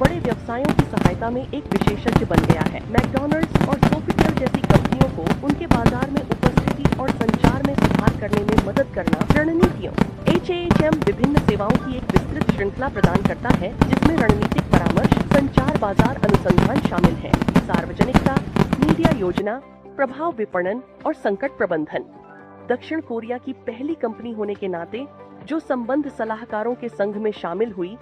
बड़े व्यवसायों की सहायता में एक विशेषज्ञ बन गया है। मैकडॉनल्ड्स और सोफिटेल जैसी कंपनियों को उनके बाजार में उपस्थिति और संचार में सुधार करने में मदद करना रणनीतियों। HAHM विभिन्न सेवाओं की एक विस्तृत श्रृंखला प्रदान करता है, जिसमें रणनीतिक परामर्श, संचार, बाजार अनुसंधान शामिल है, सार्वजनिकता, मीडिया योजना, प्रभाव विपणन और संकट प्रबंधन। दक्षिण कोरिया की पहली कंपनी होने के नाते जो संबंध सलाहकारों के संघ में शामिल हुई,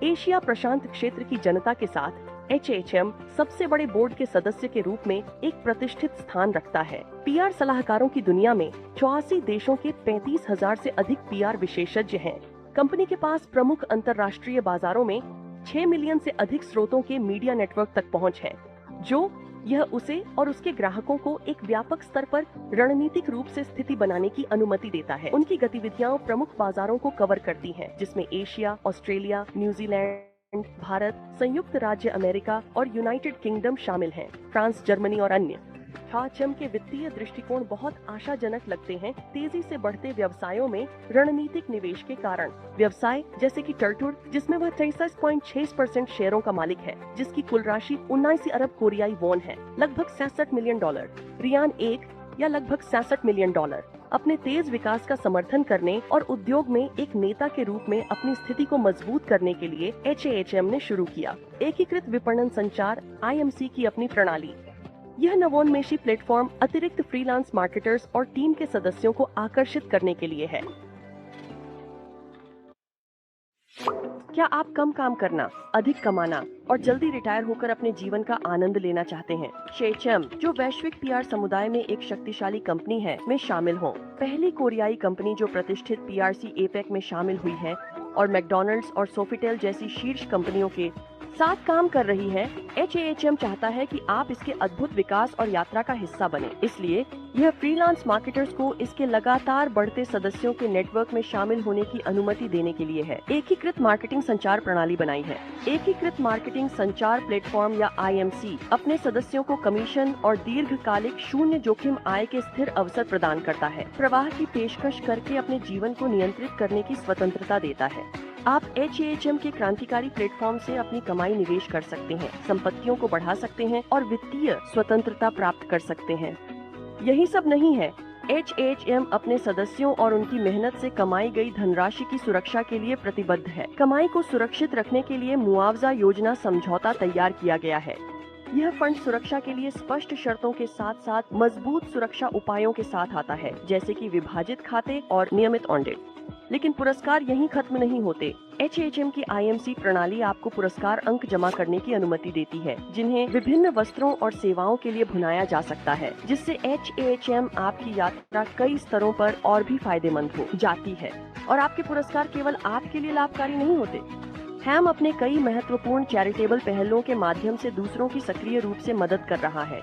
एशिया प्रशांत क्षेत्र की जनता के साथ HAHM सबसे बड़े बोर्ड के सदस्य के रूप में एक प्रतिष्ठित स्थान रखता है। PR सलाहकारों की दुनिया में 84 देशों के 35,000 से अधिक PR विशेषज्ञ हैं। कंपनी के पास प्रमुख अंतर्राष्ट्रीय बाजारों में 6 मिलियन से अधिक स्रोतों के मीडिया नेटवर्क तक पहुंच है, जो यह उसे और उसके ग्राहकों को एक व्यापक स्तर पर रणनीतिक रूप से स्थिति बनाने की अनुमति देता है। उनकी गतिविधियां प्रमुख बाजारों को कवर करती हैं, जिसमें एशिया, ऑस्ट्रेलिया, न्यूजीलैंड, भारत, संयुक्त राज्य अमेरिका और यूनाइटेड किंगडम शामिल हैं, फ्रांस, जर्मनी और अन्य। HAHM के वित्तीय दृष्टिकोण बहुत आशाजनक लगते हैं। तेजी से बढ़ते व्यवसायों में रणनीतिक निवेश के कारण व्यवसाय जैसे कि टर्टुर, जिसमें वह 63.6% शेयरों का मालिक है, जिसकी कुल राशि 79 अरब कोरियाई वॉन है, लगभग $66 मिलियन, रियान 1 या लगभग $66 मिलियन, अपने तेज विकास का समर्थन करने और उद्योग में एक नेता के रूप में अपनी स्थिति को मजबूत करने के लिए HAHM ने शुरू किया एकीकृत विपणन संचार IMC की अपनी प्रणाली। यह नवोन्मेषी प्लेटफॉर्म अतिरिक्त फ्रीलांस मार्केटर्स और टीम के सदस्यों को आकर्षित करने के लिए है। क्या आप कम काम करना, अधिक कमाना और जल्दी रिटायर होकर अपने जीवन का आनंद लेना चाहते हैं? HAHM, जो वैश्विक PR समुदाय में एक शक्तिशाली कंपनी है, में शामिल हो। पहली कोरियाई कंपनी जो प्रतिष्ठित PRC APEC में शामिल हुई है और मैकडॉनल्ड्स और सोफिटेल जैसी शीर्ष कंपनियों के साथ काम कर रही है। HAHM चाहता है कि आप इसके अद्भुत विकास और यात्रा का हिस्सा बने। इसलिए यह फ्रीलांस मार्केटर्स को इसके लगातार बढ़ते सदस्यों के नेटवर्क में शामिल होने की अनुमति देने के लिए है। एकीकृत मार्केटिंग संचार प्रणाली बनाई है। एकीकृत मार्केटिंग संचार प्लेटफॉर्म या IMC अपने सदस्यों को कमीशन और दीर्घकालिक शून्य जोखिम आय के स्थिर अवसर प्रदान करता है। प्रवाह की पेशकश करके अपने जीवन को नियंत्रित करने की स्वतंत्रता देता है। आप HAHM के क्रांतिकारी प्लेटफॉर्म से अपनी कमाई निवेश कर सकते हैं, संपत्तियों को बढ़ा सकते हैं और वित्तीय स्वतंत्रता प्राप्त कर सकते हैं। यही सब नहीं है, HAHM अपने सदस्यों और उनकी मेहनत से कमाई गई धनराशि की सुरक्षा के लिए प्रतिबद्ध है। कमाई को सुरक्षित रखने के लिए मुआवजा योजना समझौता तैयार किया गया है। यह फंड सुरक्षा के लिए स्पष्ट शर्तों के साथ साथ मजबूत सुरक्षा उपायों के साथ आता है, जैसे कि विभाजित खाते और नियमित ऑडिट। लेकिन पुरस्कार यहीं खत्म नहीं होते। HAHM की IMC प्रणाली आपको पुरस्कार अंक जमा करने की अनुमति देती है, जिन्हें विभिन्न वस्त्रों और सेवाओं के लिए भुनाया जा सकता है, जिससे HAHM आपकी यात्रा कई स्तरों पर और भी फायदेमंद हो जाती है। और आपके पुरस्कार केवल आपके लिए लाभकारी नहीं होते। HAM अपने कई महत्वपूर्ण चैरिटेबल पहलों के माध्यम से दूसरों की सक्रिय रूप से मदद कर रहा है।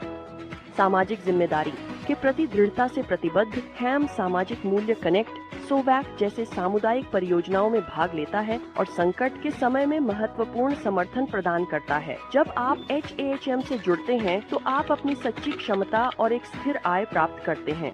सामाजिक जिम्मेदारी के प्रति दृढ़ता से प्रतिबद्ध HAM सामाजिक मूल्य कनेक्ट, सोवैक जैसे सामुदायिक परियोजनाओं में भाग लेता है और संकट के समय में महत्वपूर्ण समर्थन प्रदान करता है। जब आप HAHM से जुड़ते हैं तो आप अपनी सच्ची क्षमता और एक स्थिर आय प्राप्त करते हैं।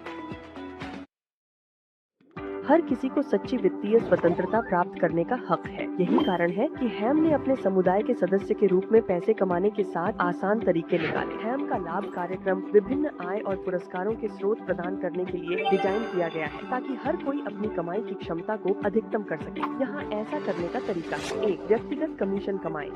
हर किसी को सच्ची वित्तीय स्वतंत्रता प्राप्त करने का हक है। यही कारण है कि HAM ने अपने समुदाय के सदस्य के रूप में पैसे कमाने के साथ आसान तरीके निकाले। HAM का लाभ कार्यक्रम विभिन्न आय और पुरस्कारों के स्रोत प्रदान करने के लिए डिजाइन किया गया है, ताकि हर कोई अपनी कमाई की क्षमता को अधिकतम कर सके। यहाँ ऐसा करने का तरीका है: 1. व्यक्तिगत कमीशन कमाएं।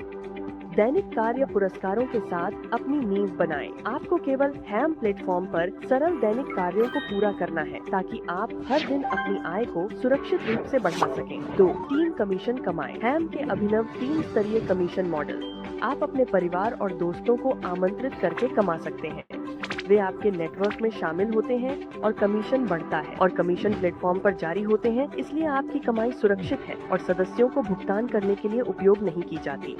दैनिक कार्य पुरस्कारों के साथ अपनी नींव बनाएं। आपको केवल HAM प्लेटफॉर्म पर सरल दैनिक कार्यों को पूरा करना है, ताकि आप हर दिन अपनी आय को सुरक्षित रूप से बढ़ा सकें। 2. टीम कमीशन कमाएं। HAM के अभिनव 3 स्तरीय कमीशन मॉडल आप अपने परिवार और दोस्तों को आमंत्रित करके कमा सकते हैं। वे आपके नेटवर्क में शामिल होते हैं और कमीशन बढ़ता है और कमीशन प्लेटफॉर्म पर जारी होते हैं, इसलिए आपकी कमाई सुरक्षित है और सदस्यों को भुगतान करने के लिए उपयोग नहीं की जाती।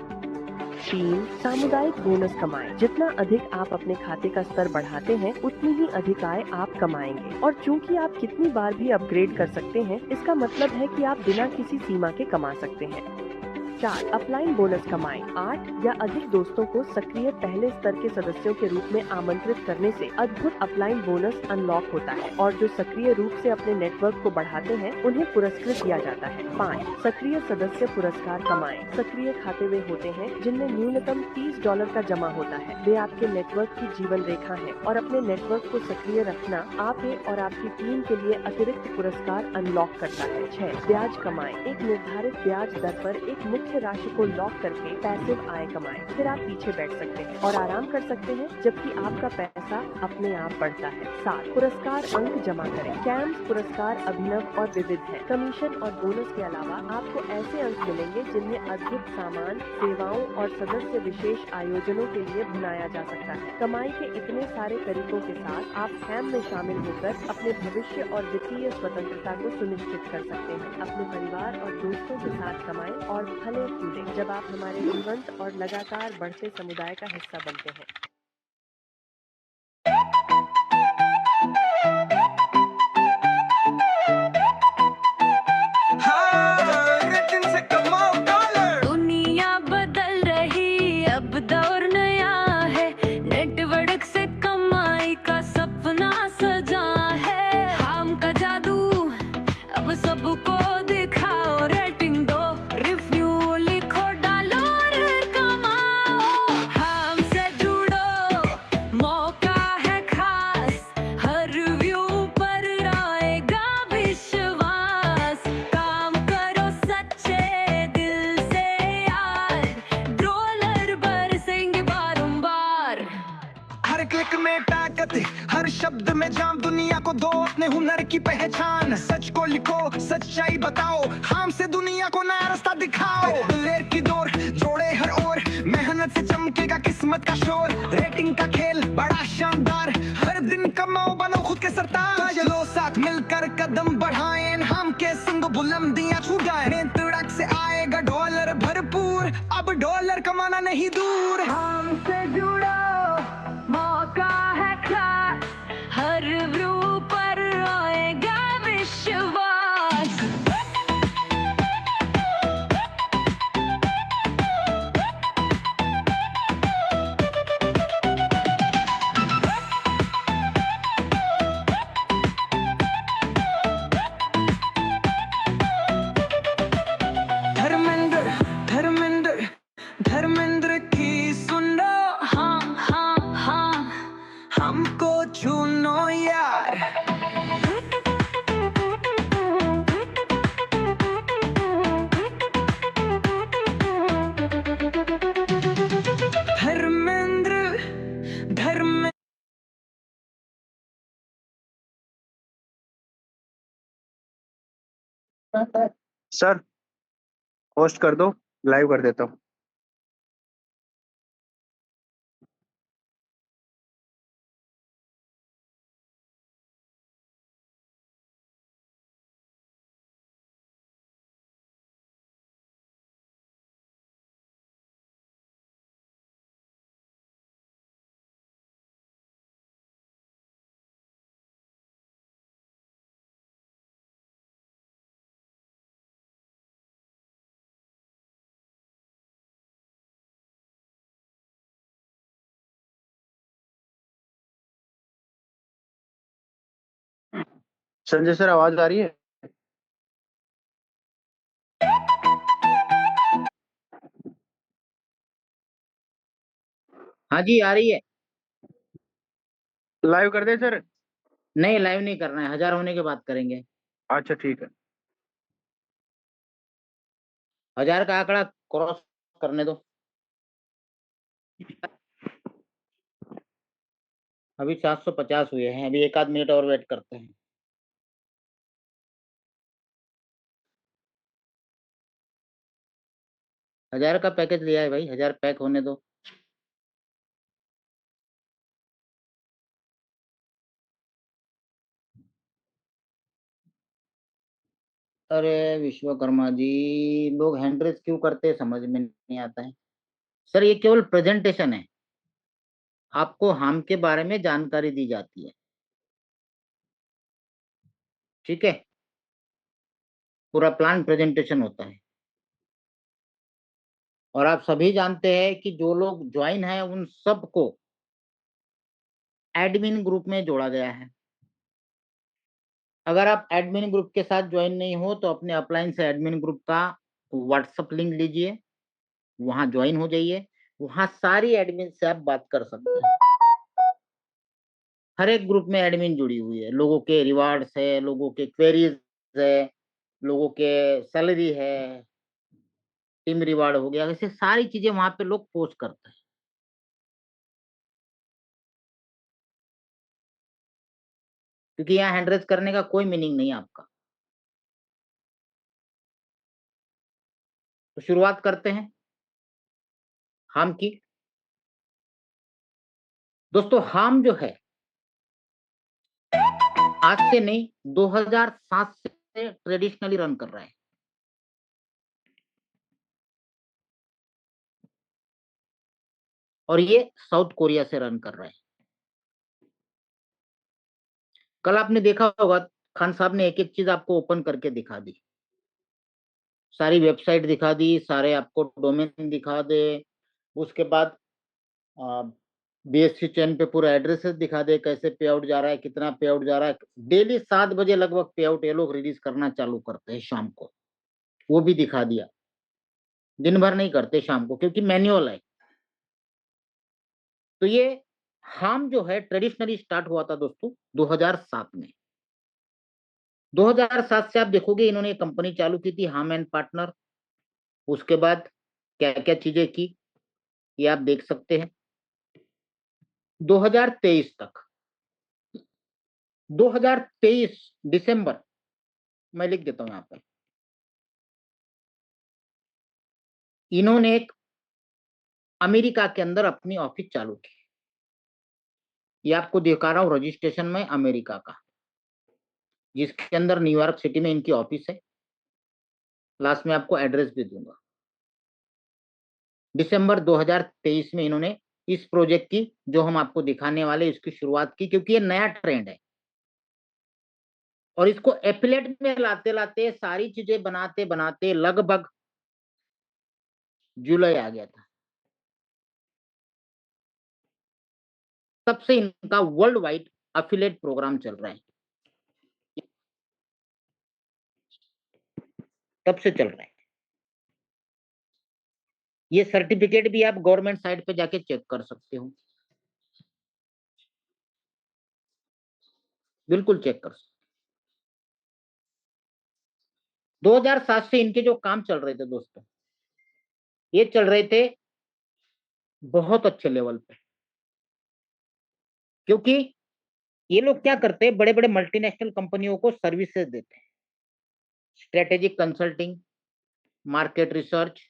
3. सामुदायिक बोनस कमाएं। जितना अधिक आप अपने खाते का स्तर बढ़ाते हैं, उतनी ही अधिक आय आप कमाएंगे। और चूंकि आप कितनी बार भी अपग्रेड कर सकते हैं, इसका मतलब है कि आप बिना किसी सीमा के कमा सकते हैं। 4. अपलाइन बोनस कमाएं। 8 या अधिक दोस्तों को सक्रिय पहले स्तर के सदस्यों के रूप में आमंत्रित करने से अद्भुत अपलाइन बोनस अनलॉक होता है और जो सक्रिय रूप से अपने नेटवर्क को बढ़ाते हैं उन्हें पुरस्कृत किया जाता है। 5. सक्रिय सदस्य पुरस्कार कमाएं। सक्रिय खाते वे होते हैं जिनमें न्यूनतम $30 का जमा होता है। वे आपके नेटवर्क की जीवन रेखा है और अपने नेटवर्क को सक्रिय रखना आप और आपकी टीम के लिए अतिरिक्त पुरस्कार अनलॉक करता है। 6. ब्याज कमाएं। एक निर्धारित ब्याज दर पर एक मुख्य राशि को लॉक करके पैसिव आय कमाएं। फिर आप पीछे बैठ सकते हैं और आराम कर सकते हैं जबकि आपका पैसा अपने आप बढ़ता है। 7. पुरस्कार अंक जमा करें। कैम्स पुरस्कार अभिनव और विविध है। कमीशन और बोनस के अलावा आपको ऐसे अंक मिलेंगे जिन्हें अद्भुत सामान, सेवाओं और सदस्य विशेष आयोजनों के लिए भुनाया जा सकता है। कमाई के इतने सारे तरीकों के साथ आप कैम्प में शामिल होकर अपने भविष्य और वित्तीय स्वतंत्रता को सुनिश्चित कर सकते हैं। अपने परिवार और दोस्तों के साथ कमाएं और फले फूलें जब आप हमारे जीवंत और लगातार बढ़ते समुदाय का हिस्सा बनते हैं। दुनिया बदल रही, अब दौर नया है। नेटवर्क से कमाई का सपना सजा है। काम का जादू अब सबको दिखाओ। रेटिंग दो, रिव्यू लिखो, डालो और कमाओ। हमसे जुड़ो, मौका है खास। हर व्यू पर आएगा विश्वास। काम करो सच्चे दिल से यार, डॉलर बरसेंगे बारंबार। हर क्लिक में ताकत, हर शब्द में जान। दुनिया को दो अपने हुनर की पहचान। सच को लिखो, सच्चाई बताओ। हम से दुनिया को नया रास्ता दिखाओ। लेर की दौर जोड़े हर ओर, मेहनत से चमकेगा किस्मत का शोर। रेटिंग का खेल बड़ा शानदार, हर दिन कमाओ, बनो खुद के सरताज। चलो साथ मिलकर कदम बढ़ाएं, हम के संग बुलंदियां छू जाएं। नेटवर्क से आएगा डॉलर भरपूर, अब डॉलर कमाना नहीं दूर। हमसे जुड़ो, मौका है खास। हर व्यू पर आएगा विश्वास। धर्मेंद्र धर्मेंद्र धर्मेंद्र की सुनो। हाँ हाँ हाँ, हमको चुनो यार। धर्मेंद्र धर्मेंद्र सर होस्ट कर दो, लाइव कर देता हूँ। संजय सर आवाज आ रही है? हाँ जी आ रही है। लाइव कर दे सर। नहीं लाइव नहीं करना है, 1000 होने के बाद करेंगे। अच्छा ठीक है। 1000 का आंकड़ा क्रॉस करने दो। अभी 750 हुए हैं, अभी 1 आध मिनट और वेट करते हैं। हजार का पैकेज लिया है भाई, 1000 पैक होने दो। अरे विश्वकर्मा जी, लोग हैंड रेस क्यों करते हैं समझ में नहीं आता है। सर ये केवल प्रेजेंटेशन है, आपको हम के बारे में जानकारी दी जाती है, ठीक है। पूरा प्लान प्रेजेंटेशन होता है। और आप सभी जानते हैं कि जो लोग ज्वाइन है उन सबको एडमिन ग्रुप में जोड़ा गया है। अगर आप एडमिन ग्रुप के साथ ज्वाइन नहीं हो तो अपने अपलाइन से एडमिन ग्रुप का व्हाट्सएप लिंक लीजिए, वहां ज्वाइन हो जाइए, वहां सारी एडमिन से आप बात कर सकते हैं। हर एक ग्रुप में एडमिन जुड़ी हुई है, लोगों के रिवार्ड्स है, लोगों के क्वेरीज है, लोगों के सैलरी है, टीम रिवार्ड हो गया, ऐसे सारी चीजें वहां पे लोग पोस्ट करते हैं। क्योंकि यहाँ हैंड रेज करने का कोई मीनिंग नहीं है आपका। तो शुरुआत करते हैं हाम की। दोस्तों हाम जो है आज से नहीं 2007 से ट्रेडिशनली रन कर रहा है। और ये साउथ कोरिया से रन कर रहा है। कल आपने देखा होगा खान साहब ने एक एक चीज आपको ओपन करके दिखा दी, सारी वेबसाइट दिखा दी, सारे आपको डोमेन दिखा दे, उसके बाद बीएससी चैन पे पूरा एड्रेसेस दिखा दे, कैसे पे आउट जा रहा है, कितना पे आउट जा रहा है। डेली 7 बजे लगभग पे आउट ये लोग रिलीज करना चालू करते हैं शाम को, वो भी दिखा दिया। दिन भर नहीं करते, शाम को, क्योंकि मैन्युअल है। तो ये हाम जो है ट्रेडिशनली स्टार्ट हुआ था दोस्तों 2007 में। 2007 से आप देखोगे इन्होंने कंपनी चालू की थी हाम एंड पार्टनर। उसके बाद क्या क्या चीजें की ये आप देख सकते हैं। 2023 तक, 2023 दिसंबर, मैं लिख देता हूं यहां पर, इन्होंने एक अमेरिका के अंदर अपनी ऑफिस चालू की। ये आपको दिखा रहा हूं रजिस्ट्रेशन में अमेरिका का, जिसके अंदर न्यूयॉर्क सिटी में इनकी ऑफिस है। लास्ट में आपको एड्रेस भी दूंगा। दिसंबर 2023 में इन्होंने इस प्रोजेक्ट की, जो हम आपको दिखाने वाले, इसकी शुरुआत की, क्योंकि ये नया ट्रेंड है। और इसको एफिलेट में लाते लाते सारी चीजें बनाते बनाते लगभग जुलाई आ गया था। तब से इनका वर्ल्ड वाइड एफिलेट प्रोग्राम चल रहा है, तब से चल रहा है। ये सर्टिफिकेट भी आप गवर्नमेंट साइट पे जाके चेक कर सकते हो, बिल्कुल चेक कर सकते। 2007 से इनके जो काम चल रहे थे दोस्तों, ये चल रहे थे बहुत अच्छे लेवल पे। क्योंकि ये लोग क्या करते हैं, बड़े बड़े मल्टीनेशनल कंपनियों को सर्विसेज देते हैं, strategic consulting, market research,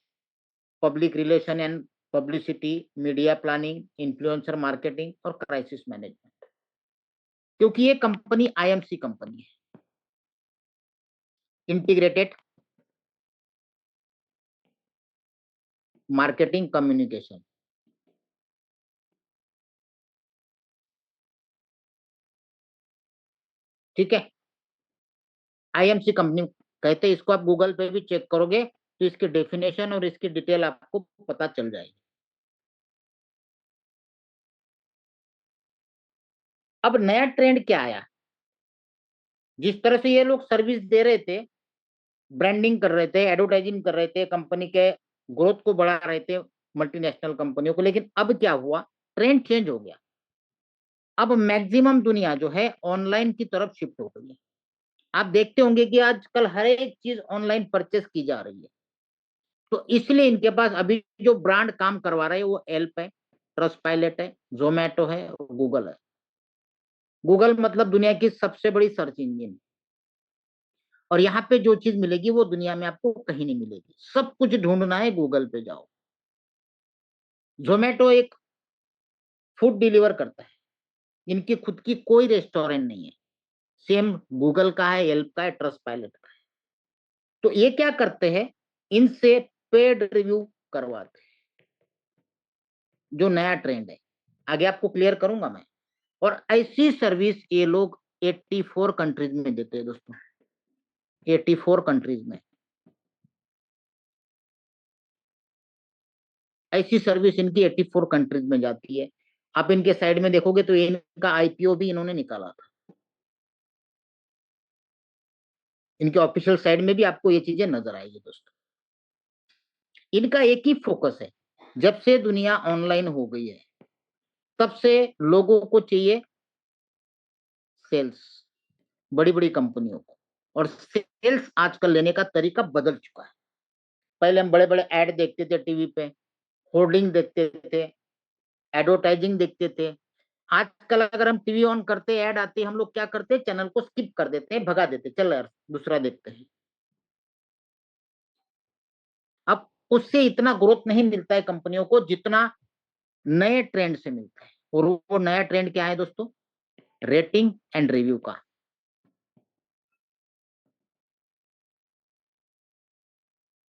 public relation and publicity, media planning, influencer marketing और क्राइसिस मैनेजमेंट। क्योंकि ये कंपनी आईएमसी कंपनी है, इंटीग्रेटेड मार्केटिंग कम्युनिकेशन। ठीक है, आईएमसी कंपनी कहते हैं इसको। आप गूगल पे भी चेक करोगे तो इसकी डेफिनेशन और इसकी डिटेल आपको पता चल जाएगी। अब नया ट्रेंड क्या आया, जिस तरह से ये लोग सर्विस दे रहे थे, ब्रांडिंग कर रहे थे, एडवर्टाइजिंग कर रहे थे, कंपनी के ग्रोथ को बढ़ा रहे थे मल्टीनेशनल कंपनियों को, लेकिन अब क्या हुआ, ट्रेंड चेंज हो गया। अब मैक्सिमम दुनिया जो है ऑनलाइन की तरफ शिफ्ट हो गई है। आप देखते होंगे कि आजकल हर एक चीज ऑनलाइन परचेस की जा रही है। तो इसलिए इनके पास अभी जो ब्रांड काम करवा रहे हैं वो एल्प है, ट्रस्ट पायलट है, जोमेटो है, गूगल है। गूगल मतलब दुनिया की सबसे बड़ी सर्च इंजिन। और यहाँ पे जो चीज मिलेगी वो दुनिया में आपको कहीं नहीं मिलेगी। सब कुछ ढूंढना है गूगल पे जाओ। जोमेटो एक फूड डिलीवर करता है, इनकी खुद की कोई रेस्टोरेंट नहीं है। सेम गूगल का है, एल्प का है, ट्रस्ट पायलट का है। तो ये क्या करते हैं, इनसे पेड रिव्यू करवाते हैं, जो नया ट्रेंड है। आगे आपको क्लियर करूंगा मैं। और ऐसी सर्विस ये लोग 84 कंट्रीज में देते हैं दोस्तों, 84 कंट्रीज में। ऐसी सर्विस इनकी 84 कंट्रीज में जाती है। आप इनके साइड में देखोगे तो इनका आईपीओ भी इन्होंने निकाला था। इनके ऑफिशियल साइड में भी आपको ये चीजें नजर आएगी दोस्तों। इनका एक ही फोकस है, जब से दुनिया ऑनलाइन हो गई है तब से लोगों को चाहिए सेल्स, बड़ी बड़ी कंपनियों को। और सेल्स आजकल लेने का तरीका बदल चुका है। पहले हम बड़े बड़े ऐड देखते थे टीवी पे, होर्डिंग देखते थे, एडवर्टाइजिंग देखते थे। आजकल अगर हम टीवी ऑन करते, ऐड आती, हम लोग क्या करते हैं, चैनल को स्किप कर देते हैं, भगा देते, चल यार दूसरा देखते हैं। अब उससे इतना ग्रोथ नहीं मिलता है कंपनियों को जितना नए ट्रेंड से मिलता है। और वो नया ट्रेंड क्या है दोस्तों? रेटिंग एंड रिव्यू का।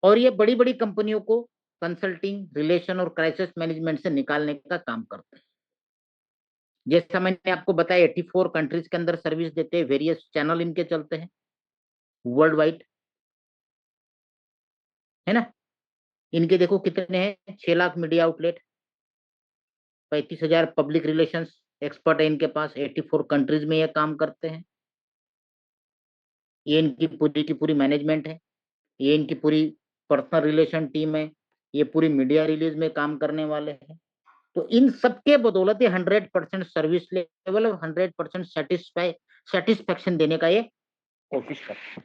और ये बड़ी बड़ी कंपनियों को कंसल्टिंग, रिलेशन और क्राइसिस मैनेजमेंट से निकालने का काम करते हैं। जैसा मैंने आपको बताया 84 कंट्रीज के अंदर सर्विस देते हैं, वेरियस चैनल इनके चलते हैं वर्ल्ड वाइड, है ना। इनके देखो कितने हैं, 6 lakh media outlet, 35,000 public relations expert है इनके पास, 84 कंट्रीज में ये काम करते हैं। ये इनकी पूरी की पूरी मैनेजमेंट है, ये इनकी पूरी पर्सनल रिलेशन टीम है, ये पूरी मीडिया रिलीज में काम करने वाले हैं। तो इन सबके बदौलत ये 100% सर्विस लेवल और 100% सेटिस्फैक्शन देने का ये कोशिश करते हैं।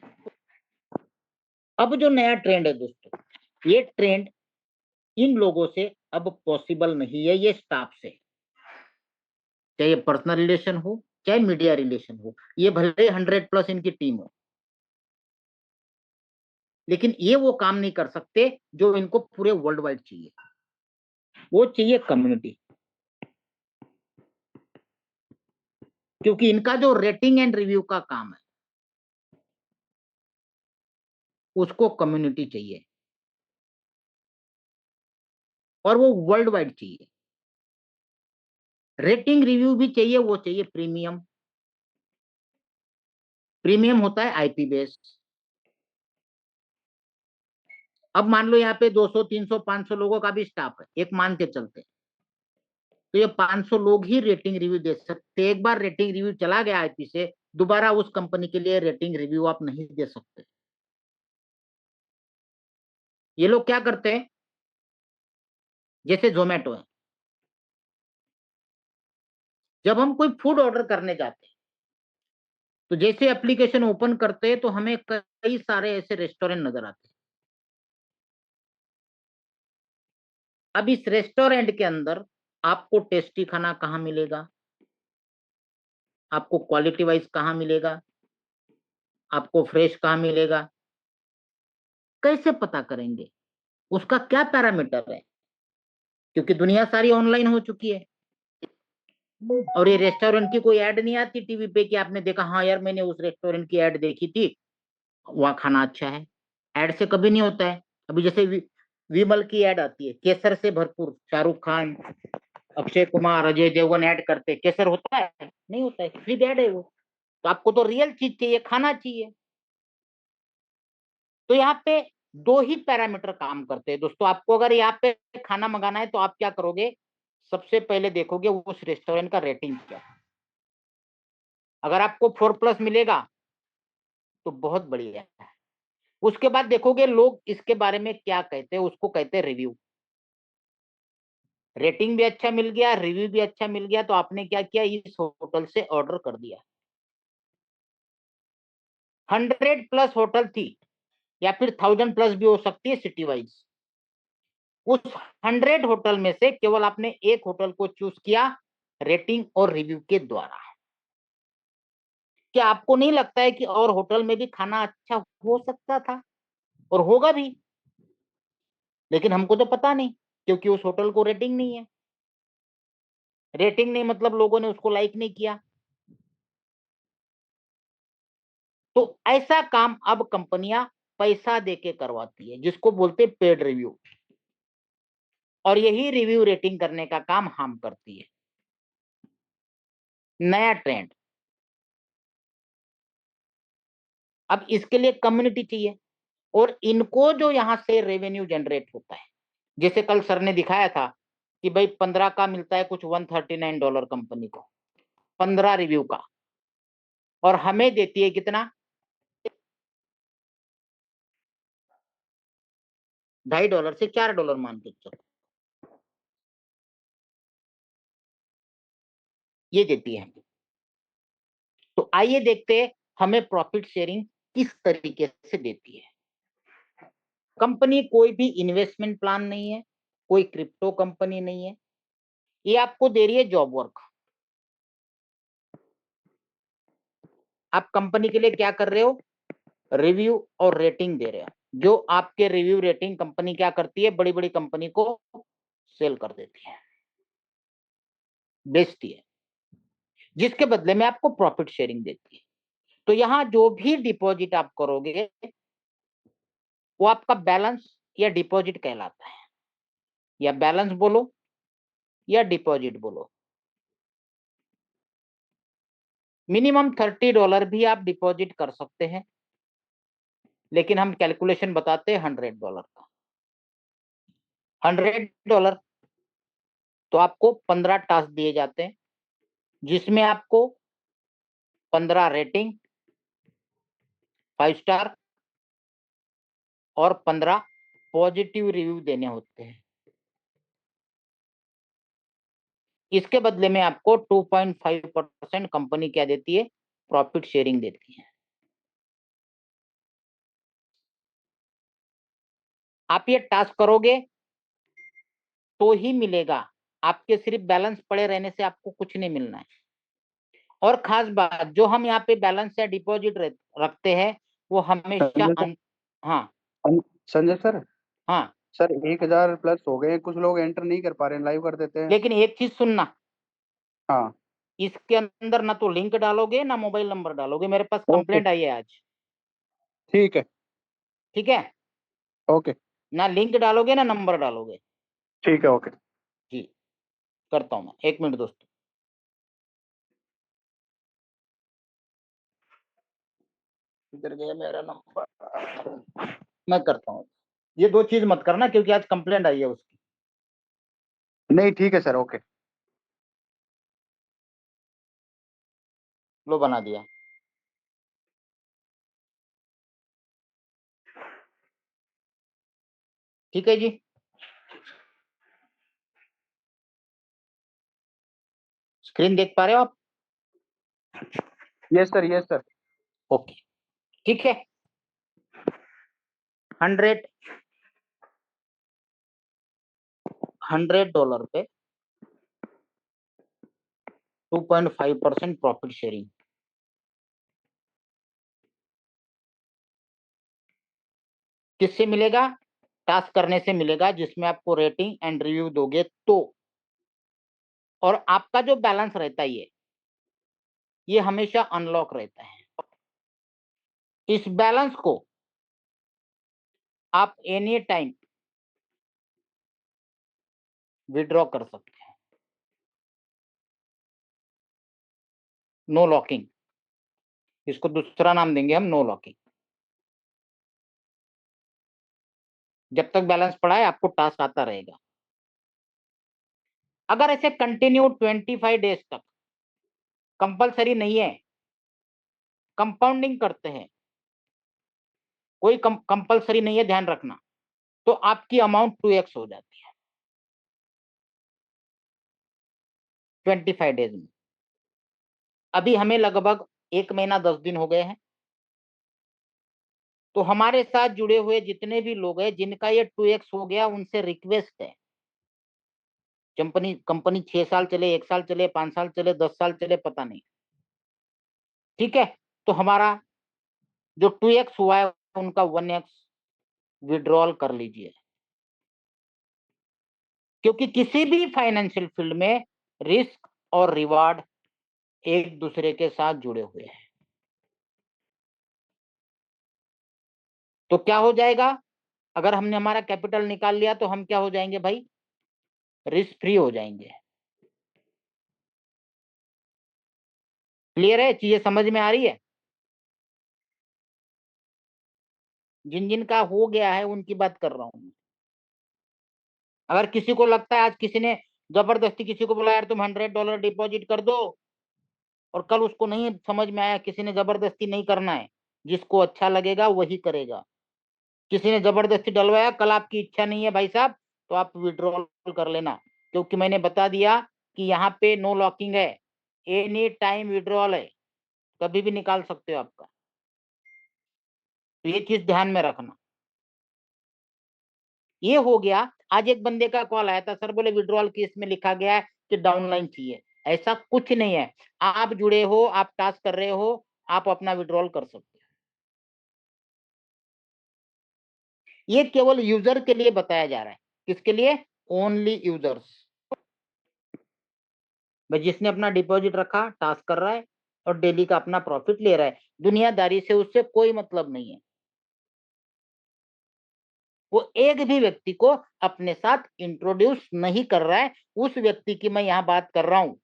अब जो नया ट्रेंड है दोस्तों, ये ट्रेंड इन लोगों से अब पॉसिबल नहीं है, ये स्टाफ से, चाहे पर्सनल रिलेशन हो चाहे मीडिया रिलेशन हो, ये भले 100+ इनकी टीम हो, लेकिन ये वो काम नहीं कर सकते जो इनको पूरे वर्ल्ड वाइड चाहिए। वो चाहिए कम्युनिटी, क्योंकि इनका जो रेटिंग एंड रिव्यू का काम है उसको कम्युनिटी चाहिए, और वो वर्ल्ड वाइड चाहिए। रेटिंग रिव्यू भी चाहिए, वो चाहिए प्रीमियम। प्रीमियम होता है आईपी बेस्ड। अब मान लो यहाँ पे 200, 300, 500 लोगों का भी स्टाफ है, एक मान के चलते, तो ये 500 लोग ही रेटिंग रिव्यू दे सकते। एक बार रेटिंग रिव्यू चला गया आईपी से, दोबारा उस कंपनी के लिए रेटिंग रिव्यू आप नहीं दे सकते। ये लोग क्या करते हैं, जैसे जोमेटो है, जब हम कोई फूड ऑर्डर करने जाते हैं तो जैसे एप्लीकेशन ओपन करते हैं तो हमें कई सारे ऐसे रेस्टोरेंट नजर आते हैं। अब इस रेस्टोरेंट के अंदर आपको टेस्टी खाना कहाँ मिलेगा, आपको क्वालिटी वाइज कहाँ मिलेगा, आपको फ्रेश कहाँ मिलेगा, कैसे पता करेंगे? उसका क्या पैरामीटर है? क्योंकि दुनिया सारी ऑनलाइन हो चुकी है, और ये रेस्टोरेंट की कोई ऐड नहीं आती टीवी पे कि आपने देखा हाँ यार मैंने उस रेस्टोरेंट की ऐड देखी थी, वहाँ खाना अच्छा है। ऐड से कभी नहीं होता है। अभी जैसे विमल की ऐड आती है, केसर से भरपूर, शाहरुख खान, अक्षय कुमार, अजय देवगन ऐड करते, केसर होता है? नहीं होता है, फ्री ऐड है वो। तो आपको तो रियल चीज चाहिए, खाना चाहिए। तो यहाँ पे दो ही पैरामीटर काम करते हैं दोस्तों। आपको अगर यहाँ पे खाना मंगाना है तो आप क्या करोगे, सबसे पहले देखोगे उस रेस्टोरेंट का रेटिंग क्या है। अगर आपको 4+ मिलेगा तो बहुत बढ़िया है। उसके बाद देखोगे लोग इसके बारे में क्या कहते हैं, उसको कहते हैं रिव्यू। रेटिंग भी अच्छा मिल गया, रिव्यू भी अच्छा मिल गया, तो आपने क्या किया, इस होटल से ऑर्डर कर दिया। 100+ होटल थी, या फिर 1000+ भी हो सकती है सिटी वाइज। उस 100 होटल में से केवल आपने एक होटल को चूज किया रेटिंग और रिव्यू के द्वारा। क्या आपको नहीं लगता है कि और होटल में भी खाना अच्छा हो सकता था, और होगा भी, लेकिन हमको तो पता नहीं, क्योंकि उस होटल को रेटिंग नहीं है। रेटिंग नहीं मतलब लोगों ने उसको लाइक नहीं किया। तो ऐसा काम अब कंपनियां पैसा देके करवाती है, जिसको बोलते हैं पेड रिव्यू। और यही रिव्यू रेटिंग करने का काम हम करती है। नया ट्रेंड। अब इसके लिए कम्युनिटी चाहिए, और इनको जो यहां से रेवेन्यू जनरेट होता है जैसे कल सर ने दिखाया था कि भाई 15 का मिलता है कुछ $139 कंपनी को, 15 रिव्यू का, और हमें देती है कितना, $2.5 से $4 मान के चलो, ये देती है। तो आइए देखते हैं हमें प्रॉफिट शेयरिंग किस तरीके से देती है। कंपनी कोई भी इन्वेस्टमेंट प्लान नहीं है, कोई क्रिप्टो कंपनी नहीं है, ये आपको दे रही है जॉब वर्क। आप कंपनी के लिए क्या कर रहे हो, रिव्यू और रेटिंग दे रहे हो। जो आपके रिव्यू रेटिंग कंपनी क्या करती है, बड़ी बड़ी कंपनी को सेल कर देती है, बेचती है, जिसके बदले में आपको प्रॉफिट शेयरिंग देती है। तो यहां जो भी डिपॉजिट आप करोगे वो आपका बैलेंस या डिपॉजिट कहलाता है, या बैलेंस बोलो या डिपॉजिट बोलो। मिनिमम $30 भी आप डिपॉजिट कर सकते हैं, लेकिन हम कैलकुलेशन बताते हैं $100 का। $100 तो आपको 15 टास्क दिए जाते हैं, जिसमें आपको 15 रेटिंग 5 स्टार और 15 पॉजिटिव रिव्यू देने होते हैं। इसके बदले में आपको 2.5% कंपनी क्या देती है, प्रॉफिट शेयरिंग देती है। आप ये टास्क करोगे तो ही मिलेगा, आपके सिर्फ बैलेंस पड़े रहने से आपको कुछ नहीं मिलना है। और खास बात, जो हम यहाँ पे बैलेंस या डिपॉजिट रखते हैं वो हमेशा संजय सर, हाँ संजय सर, हाँ, सर 1000 प्लस हो गए, कुछ लोग एंटर नहीं कर पा रहे हैं, लाइव कर देते हैं। लेकिन एक चीज सुनना, हाँ इसके अंदर ना तो लिंक डालोगे ना मोबाइल नंबर डालोगे। मेरे पास ओके, कंप्लेंट आई है आज, ठीक है, ठीक है, ओके, ना लिंक डालोगे ना नंबर डालोगे। ठीक है, ओके। जी, करता हूं मैं, 1 मिनट दोस्तों। इधर गया मेरा नंबर, मैं करता हूँ। ये 2 चीज मत करना क्योंकि आज कंप्लेंट आई है उसकी। नहीं ठीक है सर, ओके। लो बना दिया। ठीक है जी, स्क्रीन देख पा रहे हो आप? Yes sir, yes sir. Okay, ठीक है। 100 पे 2.5% प्रॉफिट शेयरिंग किससे मिलेगा, टास्क करने से मिलेगा, जिसमें आपको रेटिंग एंड रिव्यू दोगे तो। और आपका जो बैलेंस रहता है ये हमेशा अनलॉक रहता है। इस बैलेंस को आप एनी टाइम विड्रॉ कर सकते हैं, नो लॉकिंग। इसको दूसरा नाम देंगे हम, नो लॉकिंग। जब तक बैलेंस पड़ा है आपको टास्क आता रहेगा। अगर ऐसे कंटिन्यू 25 डेज तक, कंपलसरी नहीं है, कंपाउंडिंग करते हैं, कोई कंपलसरी नहीं है, ध्यान रखना, तो आपकी अमाउंट 2x हो जाती है 25 डेज में। अभी हमें लगभग 1 महीना 10 दिन हो गए हैं। तो हमारे साथ जुड़े हुए जितने भी लोग हैं जिनका ये 2x हो गया, उनसे रिक्वेस्ट है, कंपनी 6 साल चले, 1 साल चले, 5 साल चले, 10 साल चले, पता नहीं, ठीक है, तो हमारा जो 2x हुआ है उनका 1x विड्रॉल कर लीजिए। क्योंकि किसी भी फाइनेंशियल फील्ड में रिस्क और रिवार्ड एक दूसरे के साथ जुड़े हुए हैं। तो क्या हो जाएगा, अगर हमने हमारा कैपिटल निकाल लिया तो हम क्या हो जाएंगे भाई, रिस्क फ्री हो जाएंगे। क्लियर है, चीजें समझ में आ रही है? जिन जिन का हो गया है उनकी बात कर रहा हूं। अगर किसी को लगता है आज किसी ने जबरदस्ती किसी को बोला यार तुम $100 डिपॉजिट कर दो, और कल उसको नहीं समझ में आया, किसी ने जबरदस्ती नहीं करना है, जिसको अच्छा लगेगा वही करेगा। किसी ने जबरदस्ती डलवाया, कल आपकी इच्छा नहीं है भाई साहब, तो आप विड्रॉल कर लेना, क्योंकि मैंने बता दिया कि यहाँ पे नो लॉकिंग है, एनी टाइम विड्रॉल है, कभी भी निकाल सकते हो आपका। तो ये चीज ध्यान में रखना। ये हो गया। आज एक बंदे का कॉल आया था, सर बोले विड्रॉल केस में लिखा गया है कि डाउनलाइन चाहिए। ऐसा कुछ नहीं है, आप जुड़े हो, आप टास्क कर रहे हो, आप अपना विड्रॉल कर सकते हो। ये केवल यूजर के लिए बताया जा रहा है। किसके लिए? Only users. भाई जिसने अपना डिपॉजिट रखा, टास्क कर रहा है और डेली का अपना प्रॉफिट ले रहा है, दुनियादारी से उससे कोई मतलब नहीं है। वो एक भी व्यक्ति को अपने साथ इंट्रोड्यूस नहीं कर रहा है, उस व्यक्ति की मैं यहां बात कर रहा हूं।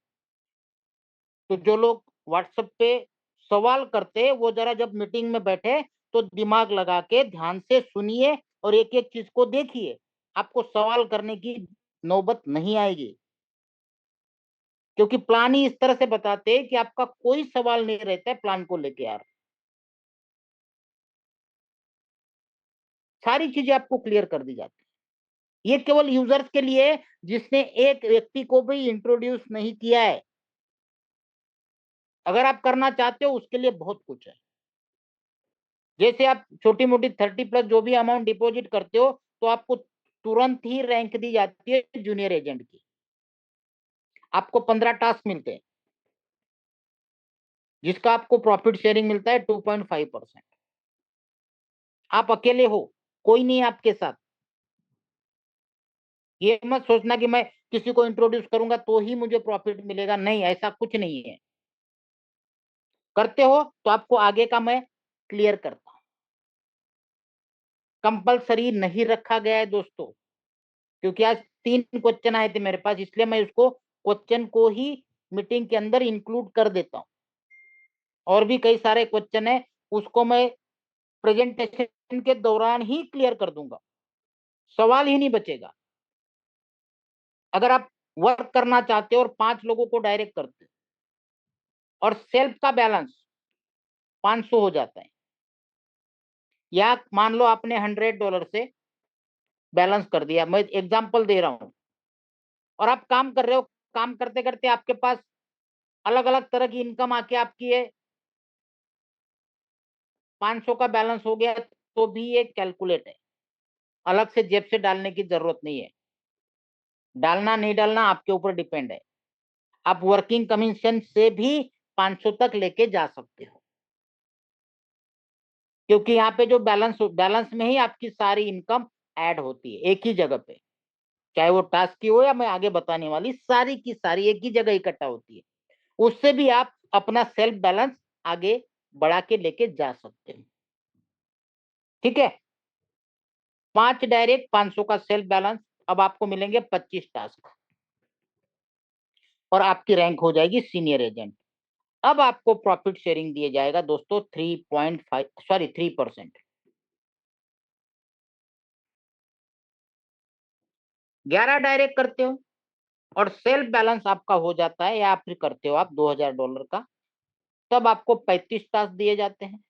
तो जो लोग व्हाट्सएप पे सवाल करते, वो जरा जब मीटिंग में बैठे तो दिमाग लगा के ध्यान से सुनिए और एक एक चीज को देखिए, आपको सवाल करने की नौबत नहीं आएगी। क्योंकि प्लान ही इस तरह से बताते हैं कि आपका कोई सवाल नहीं रहता है प्लान को लेके यार। सारी चीजें आपको क्लियर कर दी जाती है। ये केवल यूजर्स के लिए, जिसने एक व्यक्ति को भी इंट्रोड्यूस नहीं किया है। अगर आप करना चाहते हो उसके लिए बहुत कुछ है। जैसे आप छोटी मोटी 30+ जो भी अमाउंट डिपॉजिट करते हो, तो आपको तुरंत ही रैंक दी जाती है जूनियर एजेंट की। आपको 15 टास्क मिलते हैं, जिसका आपको प्रॉफिट शेयरिंग मिलता है 2.5%। आप अकेले हो, कोई नहीं है आपके साथ। ये मत सोचना कि मैं किसी को इंट्रोड्यूस करूंगा तो ही मुझे प्रॉफिट मिलेगा, नहीं, ऐसा कुछ नहीं है। करते हो तो आपको आगे का मैं क्लियर करता हूं। कंपलसरी नहीं रखा गया है दोस्तों, क्योंकि आज 3 क्वेश्चन आए थे मेरे पास, इसलिए मैं उसको क्वेश्चन को ही मीटिंग के अंदर इंक्लूड कर देता हूं। और भी कई सारे क्वेश्चन है, उसको मैं प्रेजेंटेशन के दौरान ही क्लियर कर दूंगा, सवाल ही नहीं बचेगा। अगर आप वर्क करना चाहते हो और 5 लोगों को डायरेक्ट करते हो और सेल्फ का बैलेंस 500 हो जाता है, या मान लो आपने $100 से बैलेंस कर दिया, मैं एग्जांपल दे रहा हूं, और आप काम कर रहे हो, काम करते करते आपके पास अलग अलग तरह की इनकम आके आपकी है, 500 का बैलेंस हो गया, तो भी ये कैलकुलेट है, अलग से जेब से डालने की जरूरत नहीं है। डालना नहीं डालना आपके ऊपर डिपेंड है। आप वर्किंग कमीशन से भी 500 तक लेके जा सकते हो, क्योंकि यहाँ पे जो बैलेंस में ही आपकी सारी इनकम ऐड होती है एक ही जगह पे, चाहे वो टास्क की हो या मैं आगे बताने वाली सारी की सारी एक ही जगह इकट्ठा होती है। उससे भी आप अपना सेल्फ बैलेंस आगे बढ़ा के लेके जा सकते हो। ठीक है, 5 डायरेक्ट, 500 का सेल्फ बैलेंस, अब आपको मिलेंगे 25 टास्क और आपकी रैंक हो जाएगी सीनियर एजेंट। अब आपको प्रॉफिट शेयरिंग दिया जाएगा दोस्तों 3% 11 डायरेक्ट करते हो और सेल्फ बैलेंस आपका हो जाता है, या फिर करते हो आप $2000 का, तब आपको 35 टास्क दिए जाते हैं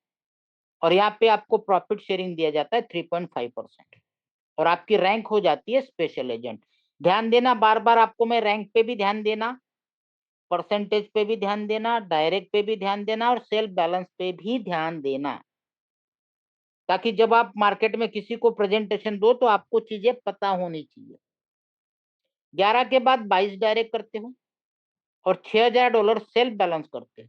और यहाँ पे आपको प्रॉफिट शेयरिंग दिया जाता है 3.5%, और आपकी रैंक हो जाती है स्पेशल एजेंट। ध्यान देना, बार बार आपको मैं रैंक पे भी ध्यान देना, परसेंटेज पे भी ध्यान देना, डायरेक्ट पे भी ध्यान देना और सेल्फ बैलेंस पे भी ध्यान देना, ताकि जब आप मार्केट में किसी को प्रेजेंटेशन दो तो आपको चीजें पता होनी चाहिए। 11 के बाद 22 डायरेक्ट करते हो और $6000 सेल्फ बैलेंस करते हो,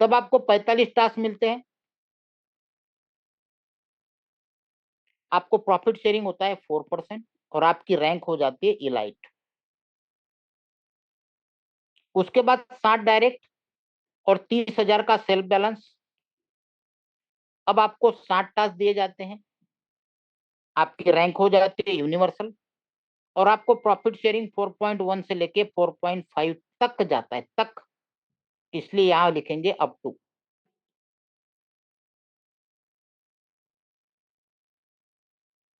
तब आपको 45 टास्क मिलते हैं। आपको प्रॉफिट शेयरिंग होता है 4% और आपकी रैंक हो जाती है इलाइट। उसके बाद 60 डायरेक्ट और 30,000 का सेल्फ बैलेंस, अब आपको 60 टास्क दिए जाते हैं, आपकी रैंक हो जाती है यूनिवर्सल, और आपको प्रॉफिट शेयरिंग 4.1 से लेके 4.5 तक जाता है, तक, इसलिए यहां लिखेंगे अप टू।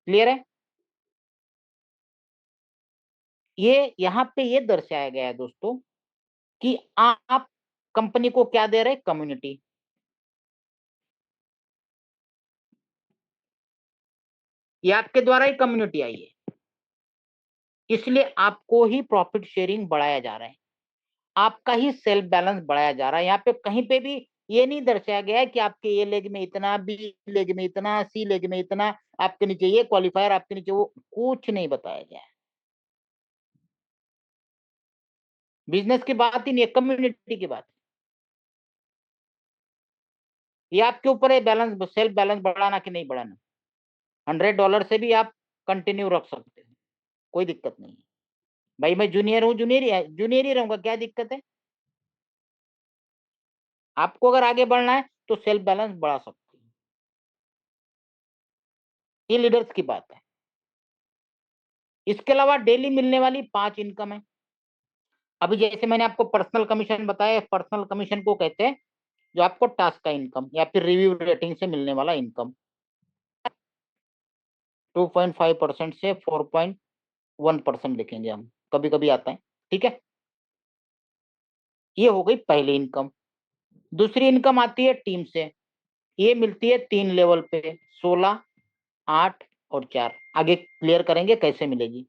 क्लियर है? ये यहाँ पे ये दर्शाया गया है दोस्तों कि आप कंपनी को क्या दे रहे हैं, कम्युनिटी। ये आपके द्वारा ही कम्युनिटी आई है, इसलिए आपको ही प्रॉफिट शेयरिंग बढ़ाया जा रहा है, आपका ही सेल्फ बैलेंस बढ़ाया जा रहा है। यहाँ पे कहीं पे भी ये नहीं दर्शाया गया है कि आपके ए लेग में इतना, बी लेग में इतना, सी लेग में इतना, आपके नीचे ये क्वालिफायर, आपके नीचे वो, कुछ नहीं बताया गया है। बिजनेस की बात ही नहीं है, कम्युनिटी की बात है। ये आपके ऊपर है बैलेंस, सेल्फ बैलेंस बढ़ाना कि नहीं बढ़ाना। $100 से भी आप कंटिन्यू रख सकते हो, कोई दिक्कत नहीं है। भाई मैं जूनियर हूँ, जूनियर ही रहूंगा, क्या दिक्कत है। आपको अगर आगे बढ़ना है तो सेल्फ बैलेंस बढ़ा सकते हो, ये लीडर्स की बात है। इसके अलावा डेली मिलने वाली 5 इनकम है। अभी जैसे मैंने आपको पर्सनल कमीशन बताया, पर्सनल कमीशन को कहते हैं जो आपको टास्क का इनकम या फिर रिव्यू रेटिंग से मिलने वाला इनकम। 2.5% से 4.1% लिखेंगे हम, कभी कभी आता है, ठीक है। ये हो गई पहली इनकम। दूसरी इनकम आती है टीम से, ये मिलती है 3 लेवल पे, 16, 8 और 4। आगे क्लियर करेंगे कैसे मिलेगी।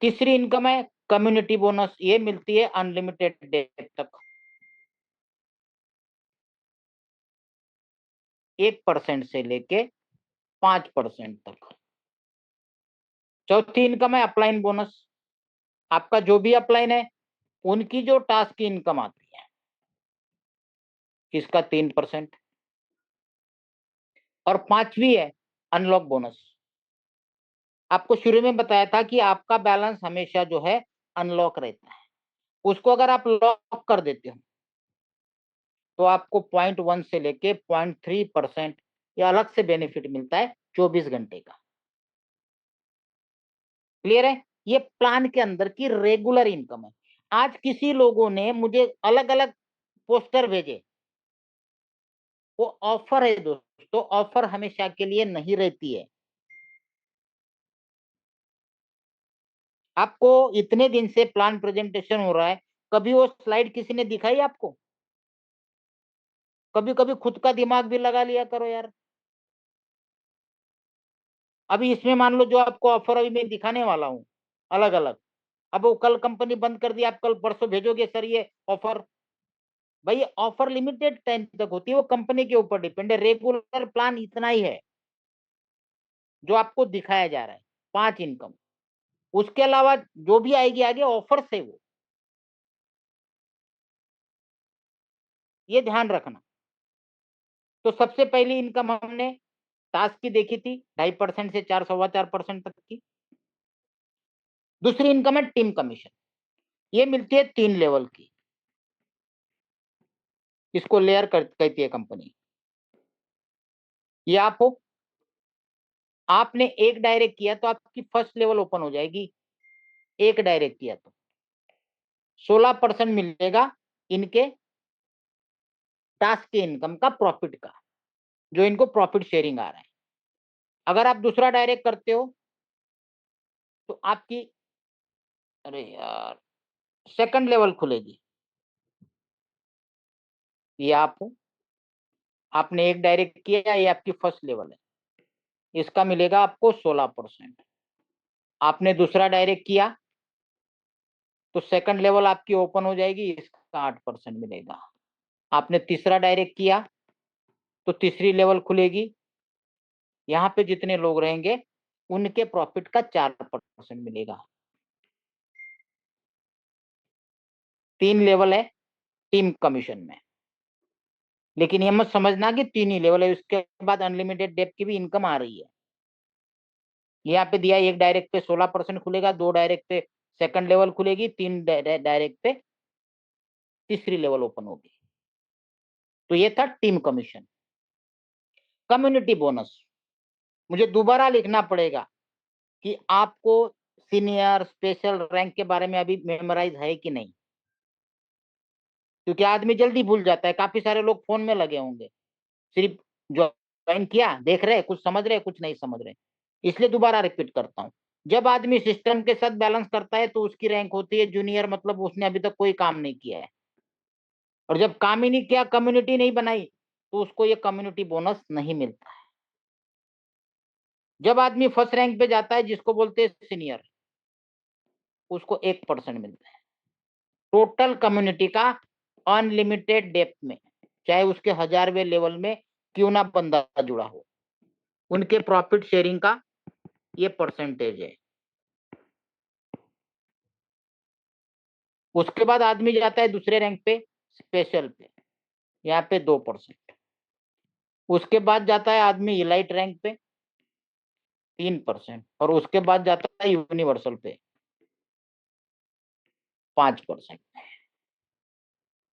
तीसरी इनकम है कम्युनिटी बोनस, ये मिलती है अनलिमिटेड डे तक, 1% से लेके 5% तक। चौथी इनकम है अपलाइन बोनस, आपका जो भी अपलाइन है उनकी जो टास्क की इनकम आती है, इसका 3%। और पांचवी है अनलॉक बोनस। आपको शुरू में बताया था कि आपका बैलेंस हमेशा जो है अनलॉक रहता है, उसको अगर आप लॉक कर देते हो तो आपको 0.1 से लेके 0.3% या अलग से बेनिफिट मिलता है 24 घंटे का। क्लियर है। ये प्लान के अंदर की रेगुलर इनकम है। आज किसी लोगों ने मुझे अलग अलग पोस्टर भेजे, वो ऑफर है दोस्तों, ऑफर हमेशा के लिए नहीं रहती है। आपको इतने दिन से प्लान प्रेजेंटेशन हो रहा है, कभी वो स्लाइड किसी ने दिखाई आपको? कभी कभी खुद का दिमाग भी लगा लिया करो यार। अभी इसमें मान लो जो आपको ऑफर अभी मैं दिखाने वाला हूँ अलग अलग, अब वो कल कंपनी बंद कर दी, आप कल परसों भेजोगे सर ये ऑफर, भाई ऑफर लिमिटेड टाइम तक होती है, वो कंपनी के ऊपर डिपेंड है। रेगुलर प्लान इतना ही है जो आपको दिखाया जा रहा है, 5 इनकम। उसके अलावा जो भी आएगी आगे ऑफर से, वो ये ध्यान रखना। तो सबसे पहली इनकम हमने टास्क की देखी थी, 2.5% से 4.25% तक की। दूसरी इनकम है टीम कमीशन, ये मिलती है 3 लेवल की, इसको लेयर कहती है कंपनी। ये आप हो, आपने एक डायरेक्ट किया तो आपकी फर्स्ट लेवल ओपन हो जाएगी, एक डायरेक्ट किया तो 16% मिलेगा इनके टास्क के इनकम का, प्रॉफिट का, जो इनको प्रॉफिट शेयरिंग आ रहा है। अगर आप दूसरा डायरेक्ट करते हो तो आपकी, अरे यार, सेकंड लेवल खुलेगी। ये आप हो, आपने एक डायरेक्ट किया, ये आपकी फर्स्ट लेवल है, इसका मिलेगा आपको 16%। आपने दूसरा डायरेक्ट किया तो सेकंड लेवल आपकी ओपन हो जाएगी, इसका 8% मिलेगा। आपने तीसरा डायरेक्ट किया तो तीसरी लेवल खुलेगी, यहाँ पे जितने लोग रहेंगे उनके प्रॉफिट का 4% मिलेगा। 3 लेवल है टीम कमीशन में, लेकिन ये मत समझना कि 3 ही लेवल है, उसके बाद अनलिमिटेड डेप की भी इनकम आ रही है। यहाँ पे दिया एक डायरेक्ट पे 16% खुलेगा, 2 डायरेक्ट पे सेकंड लेवल खुलेगी, 3 डायरेक्ट पे तीसरी लेवल ओपन होगी। तो ये था टीम कमीशन। कम्युनिटी बोनस, मुझे दोबारा लिखना पड़ेगा कि आपको सीनियर स्पेशल रैंक के बारे में अभी मेमोराइज है कि नहीं, क्योंकि आदमी जल्दी भूल जाता है। काफी सारे लोग फोन में लगे होंगे, सिर्फ ज्वाइन किया, देख रहे, कुछ समझ रहे, कुछ नहीं समझ रहे, इसलिए दोबारा रिपीट करता हूँ। जब आदमी सिस्टम के साथ बैलेंस करता है तो उसकी रैंक होती है जूनियर, मतलब उसने अभी तक कोई काम नहीं किया है, और जब काम ही नहीं किया, कम्युनिटी नहीं बनाई, तो उसको ये कम्युनिटी बोनस नहीं मिलता है। जब आदमी फर्स्ट रैंक पे जाता है, जिसको बोलते हैं सीनियर, उसको 1% मिलता है टोटल कम्युनिटी का, अनलिमिटेड डेप्थ में, चाहे उसके 1000वें लेवल में क्यों ना बंदा जुड़ा हो, उनके प्रॉफिट शेयरिंग का ये परसेंटेज है। उसके बाद आदमी जाता है दूसरे रैंक पे, स्पेशल पे, यहाँ पे 2%। उसके बाद जाता है आदमी इलाइट रैंक पे, 3%, और उसके बाद जाता है यूनिवर्सल पे, 5%।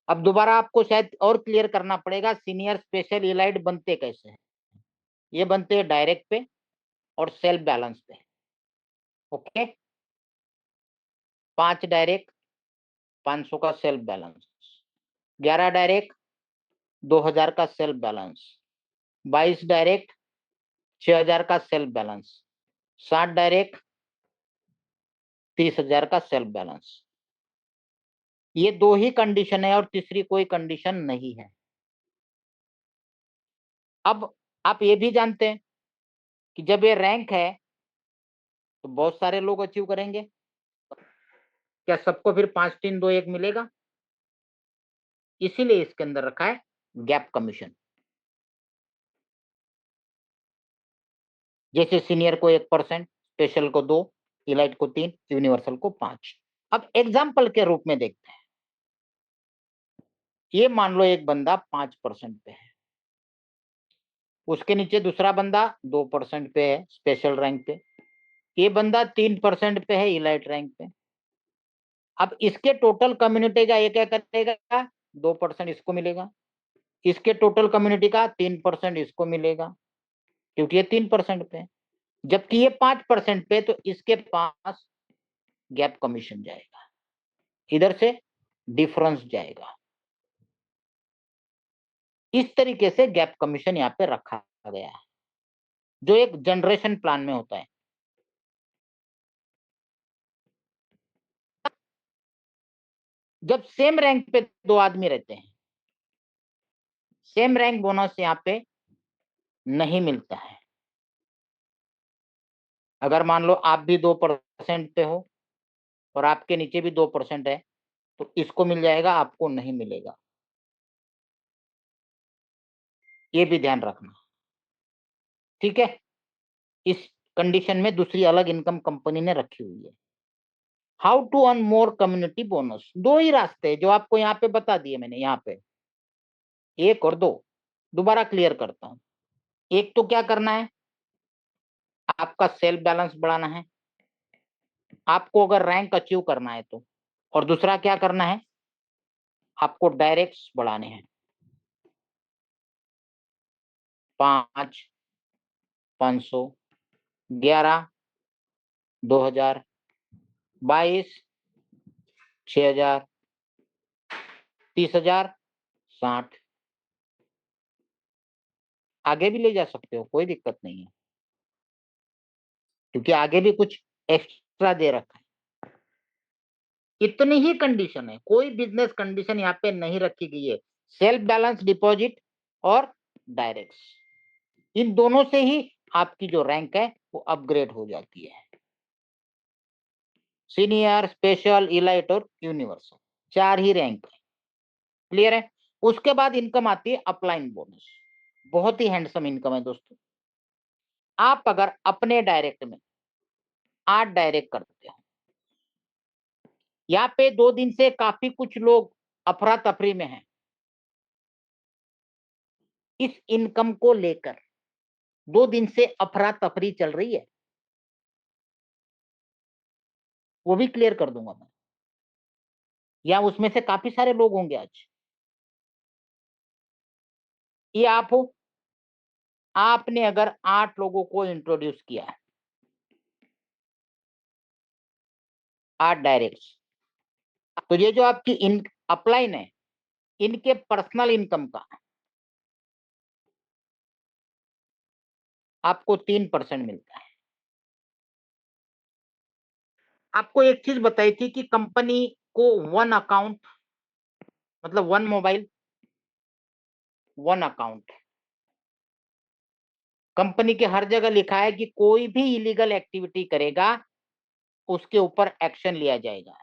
अब दोबारा आपको शायद और क्लियर करना पड़ेगा, सीनियर स्पेशल इलाइट बनते कैसे हैं। ये बनते हैं डायरेक्ट पे और सेल्फ बैलेंस पे। ओके, 5 डायरेक्ट, 500 का सेल्फ बैलेंस, 11 डायरेक्ट, 2000 का सेल्फ बैलेंस, 22 डायरेक्ट, 6000 का सेल्फ बैलेंस, 60 डायरेक्ट, 30,000 का सेल्फ बैलेंस। ये 2 ही कंडीशन है और तीसरी कोई कंडीशन नहीं है। अब आप ये भी जानते हैं कि जब ये रैंक है तो बहुत सारे लोग अचीव करेंगे, क्या सबको फिर 5 3 2 1 मिलेगा? इसीलिए इसके अंदर रखा है गैप कमीशन। जैसे सीनियर को 1%, स्पेशल को 2, इलाइट को 3, यूनिवर्सल को 5। अब एग्जाम्पल के रूप में देखते हैं, ये मान लो एक बंदा 5% पे है, उसके नीचे दूसरा बंदा 2% पे है, स्पेशल रैंक पे, ये बंदा 3% पे है, इलाइट रैंक पे। अब इसके टोटल कम्युनिटी का ये क्या करेगा, 2% इसको मिलेगा, इसके टोटल कम्युनिटी का 3% इसको मिलेगा, क्योंकि ये 3% पे है। जबकि ये 5% पे, तो इसके पास गैप कमीशन जाएगा, इधर से डिफरेंस जाएगा। इस तरीके से गैप कमीशन यहाँ पे रखा गया है, जो एक जनरेशन प्लान में होता है। जब सेम रैंक पे 2 आदमी रहते हैं, सेम रैंक बोनस यहाँ पे नहीं मिलता है। अगर मान लो आप भी 2% पे हो और आपके नीचे भी 2% है, तो इसको मिल जाएगा, आपको नहीं मिलेगा। ये भी ध्यान रखना, ठीक है। इस कंडीशन में दूसरी अलग इनकम कंपनी ने रखी हुई है। How to earn more community bonus, 2 ही रास्ते हैं जो आपको यहाँ पे बता दिए मैंने, यहाँ पे 1 और 2। दोबारा क्लियर करता हूं। एक तो क्या करना है, आपका सेल्फ बैलेंस बढ़ाना है, आपको अगर रैंक अचीव करना है तो। और दूसरा क्या करना है, आपको डायरेक्ट्स बढ़ाने हैं, 5, 500, 11, 2000, 22, 6000, 30,000, 60। आगे भी ले जा सकते हो, कोई दिक्कत नहीं है, क्योंकि आगे भी कुछ एक्स्ट्रा दे रखा है। इतनी ही कंडीशन है, कोई बिजनेस कंडीशन यहाँ पे नहीं रखी गई है। सेल्फ बैलेंस डिपॉजिट और डायरेक्ट्स, इन दोनों से ही आपकी जो रैंक है वो अपग्रेड हो जाती है। सीनियर, स्पेशल, इलाइट और यूनिवर्सल, 4 ही रैंक है। क्लियर है? उसके बाद इनकम आती है अपलाइन बोनस, बहुत ही हैंडसम इनकम है दोस्तों। आप अगर अपने डायरेक्ट में 8 डायरेक्ट करते हो, यहाँ पे 2 दिन से काफी कुछ लोग अफरा तफरी में हैं इस इनकम को लेकर। 2 दिन से अफरा तफरी चल रही है, वो भी क्लियर कर दूंगा मैं, या उसमें से काफी सारे लोग होंगे आज। ये आप हो, आपने अगर 8 लोगों को इंट्रोड्यूस किया है, 8 डायरेक्ट्स, तो ये जो आपकी इन अपलाइन है, इनके पर्सनल इनकम का आपको 3% मिलता है। आपको एक चीज बताई थी कि कंपनी को वन अकाउंट मतलब one mobile one account, company के हर जगह लिखा है कि कोई भी इलीगल एक्टिविटी करेगा उसके ऊपर एक्शन लिया जाएगा।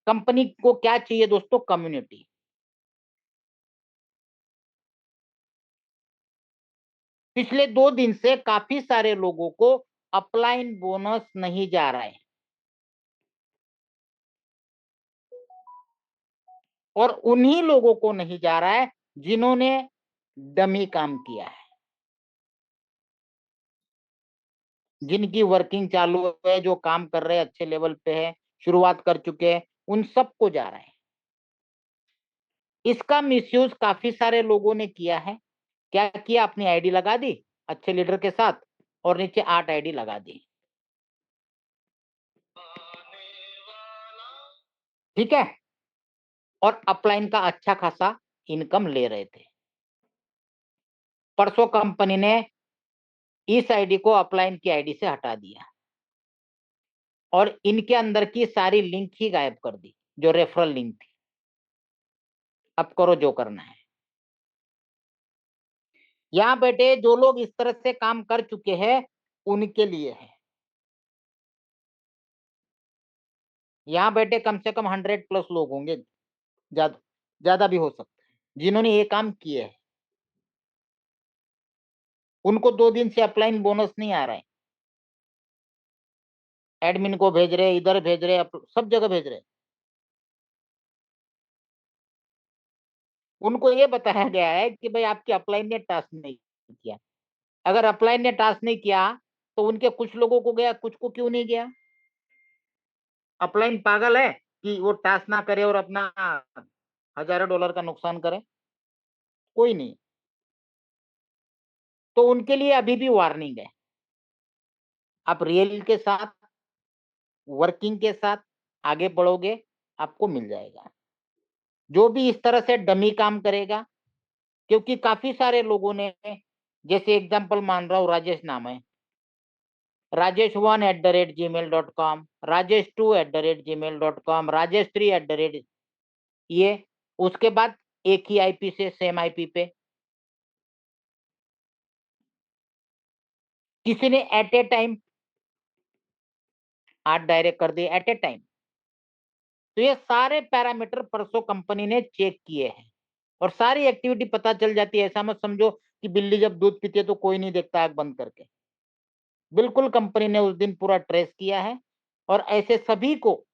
कंपनी को क्या चाहिए दोस्तों? कम्युनिटी। पिछले 2 दिन से काफी सारे लोगों को अपलाइन बोनस नहीं जा रहा है, और उन्हीं लोगों को नहीं जा रहा है जिन्होंने डमी काम किया है, जिनकी वर्किंग चालू है, जो काम कर रहे हैं, अच्छे लेवल पे है, शुरुआत कर चुके हैं, उन सबको जा रहा है। इसका मिसयूज काफी सारे लोगों ने किया है। क्या किया? अपनी आईडी लगा दी अच्छे लीडर के साथ और नीचे 8 आईडी लगा दी। ठीक है, और अपलाइन का अच्छा खासा इनकम ले रहे थे। परसों कंपनी ने इस आईडी को अपलाइन की आईडी से हटा दिया और इनके अंदर की सारी लिंक ही गायब कर दी, जो रेफरल लिंक थी। अब करो जो करना है। यहां बेटे जो लोग इस तरह से काम कर चुके हैं उनके लिए है। यहां बेटे कम से कम 100+ लोग होंगे, ज्यादा ज्यादा भी हो सकते हैं, जिन्होंने ये काम किए हैं। उनको 2 दिन से अपलाइन बोनस नहीं आ रहा है। एडमिन को भेज रहे, इधर भेज रहे, सब जगह भेज रहे। उनको ये बताया गया है कि भाई आपकी अपलाइन ने टास्क नहीं किया। अगर अपलाइन ने टास्क नहीं किया तो उनके कुछ लोगों को गया, कुछ को क्यों नहीं गया? अपलाइन पागल है कि वो टास्क ना करे और अपना हजारों डॉलर का नुकसान करे? कोई नहीं। तो उनके लिए अभी भी वार्निंग है। आप रियल के साथ, वर्किंग के साथ आगे बढ़ोगे, आपको मिल जाएगा। जो भी इस तरह से डमी काम करेगा, क्योंकि काफी सारे लोगों ने, जैसे एग्जांपल मान रहा हूं, राजेश नाम है, rajesh1@gmail.com, rajesh2@gmail.com, rajesh3 ये, उसके बाद एक ही आईपी से, सेम आईपी पे किसी ने एट ए टाइम 8 डायरेक्ट कर दिए एट ए टाइम। तो ये सारे पैरामीटर परसों कंपनी ने चेक किए हैं और सारी एक्टिविटी पता चल जाती है। ऐसा मत समझो कि बिल्ली जब दूध पीती है तो कोई नहीं देखता आंख बंद करके। बिल्कुल कंपनी ने उस दिन पूरा ट्रेस किया है और ऐसे सभी को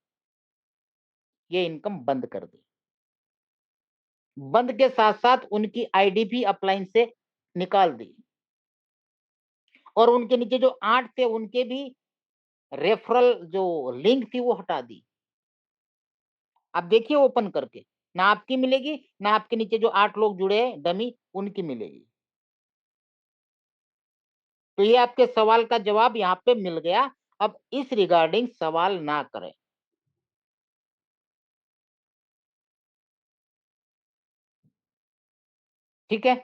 ये इनकम बंद कर दी। बंद के साथ साथ उनकी आईडी भी अपलाइन से निकाल दी और उनके नीचे जो 8 थे उनके भी रेफरल जो लिंक थी वो हटा दी। आप देखिए ओपन करके, ना आपकी मिलेगी ना आपके नीचे जो 8 लोग जुड़े हैं डमी उनकी मिलेगी। तो ये आपके सवाल का जवाब यहाँ पे मिल गया। अब इस रिगार्डिंग सवाल ना करें। ठीक है,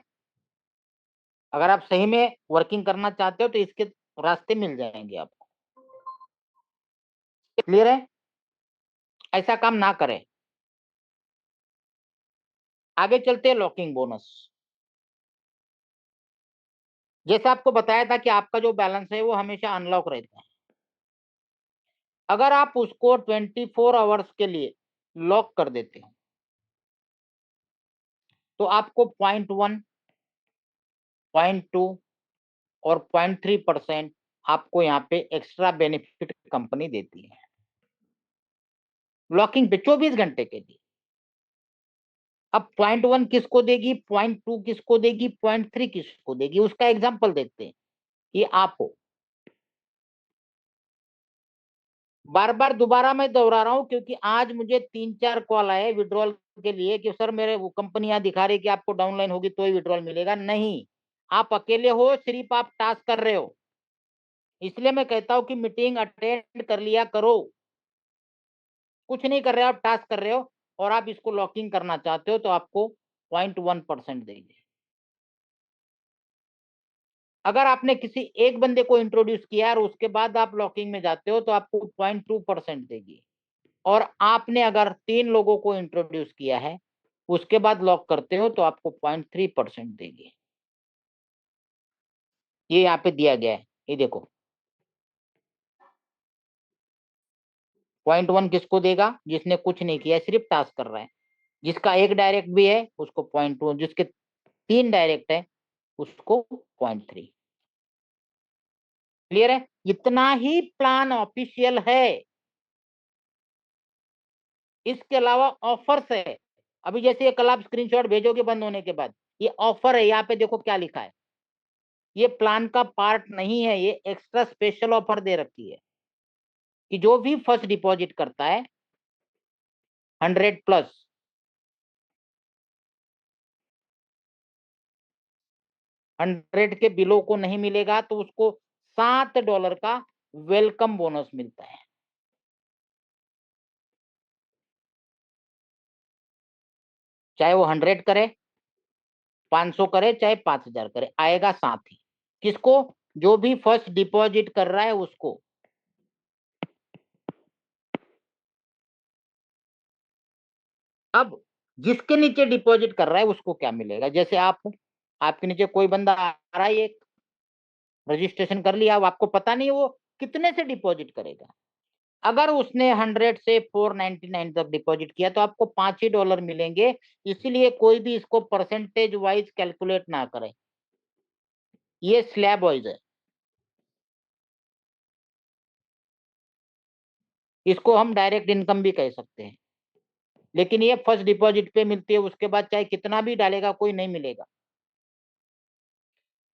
अगर आप सही में वर्किंग करना चाहते हो तो इसके रास्ते मिल जाएंगे आपको। क्लियर है? ऐसा काम ना करें। आगे चलते हैं लॉकिंग बोनस। जैसे आपको बताया था कि आपका जो बैलेंस है वो हमेशा अनलॉक रहता है। अगर आप उसको 24 आवर्स के लिए लॉक कर देते हो तो आपको 0.1, 0.2 और 0.3% आपको यहाँ पे एक्स्ट्रा बेनिफिट कंपनी देती है लॉकिंग पे 24 घंटे के लिए। अब 0.1 किसको देगी, 0.2 किसको देगी, 0.3 किसको देगी, उसका एग्जाम्पल देखते हैं। ये आप हो। बार बार दोबारा मैं दोहरा रहा हूं क्योंकि आज मुझे 3-4 कॉल आए विड्रॉल के लिए कि सर मेरे वो कंपनी यहाँ दिखा रही कि आपको डाउनलाइन होगी तो ही विड्रॉल मिलेगा। नहीं, आप अकेले हो, सिर्फ आप टास्क कर रहे हो। इसलिए मैं कहता हूं कि मीटिंग अटेंड कर लिया करो। कुछ नहीं कर रहे हो, आप टास्क कर रहे हो और आप इसको लॉकिंग करना चाहते हो तो आपको 0.1% देंगे। अगर आपने किसी एक बंदे को इंट्रोड्यूस किया और उसके बाद आप लॉकिंग में जाते हो तो आपको 0.2% देगी, और आपने अगर 3 लोगों को इंट्रोड्यूस किया है उसके बाद लॉक करते हो तो आपको 0.3% देगी। ये यहाँ पे दिया गया है, ये देखो। 0.1 किसको देगा? जिसने कुछ नहीं किया, सिर्फ टास्क कर रहा है। जिसका एक डायरेक्ट भी है उसको 0.2, जिसके 3 डायरेक्ट है उसको 0.3। क्लियर है? इतना ही प्लान ऑफिशियल है, इसके अलावा ऑफर्स है। अभी जैसे कल आप स्क्रीनशॉट भेजोगे बंद होने के बाद, ये ऑफर है, यहाँ पे देखो क्या लिखा है। ये प्लान का पार्ट नहीं है, ये एक्स्ट्रा स्पेशल ऑफर दे रखी है कि जो भी फर्स्ट डिपॉजिट करता है 100 प्लस, $100 के बिलो को नहीं मिलेगा तो उसको $7 का वेलकम बोनस मिलता है। चाहे वो 100 करे, 500 करे, चाहे 5000 करे, आएगा साथ ही। किसको? जो भी फर्स्ट डिपॉजिट कर रहा है उसको। अब जिसके नीचे डिपॉजिट कर रहा है उसको क्या मिलेगा? जैसे आपके नीचे कोई बंदा आ रहा है, एक रजिस्ट्रेशन कर लिया, अब आपको पता नहीं वो कितने से डिपॉजिट करेगा। अगर उसने 100 से 499 तक डिपॉजिट किया तो आपको $5 ही मिलेंगे। इसीलिए कोई भी इसको परसेंटेज वाइज कैलकुलेट ना करे, ये स्लैब वाइज है। इसको हम डायरेक्ट इनकम भी कह सकते हैं, लेकिन ये फर्स्ट डिपॉजिट पे मिलती है, उसके बाद चाहे कितना भी डालेगा कोई नहीं मिलेगा।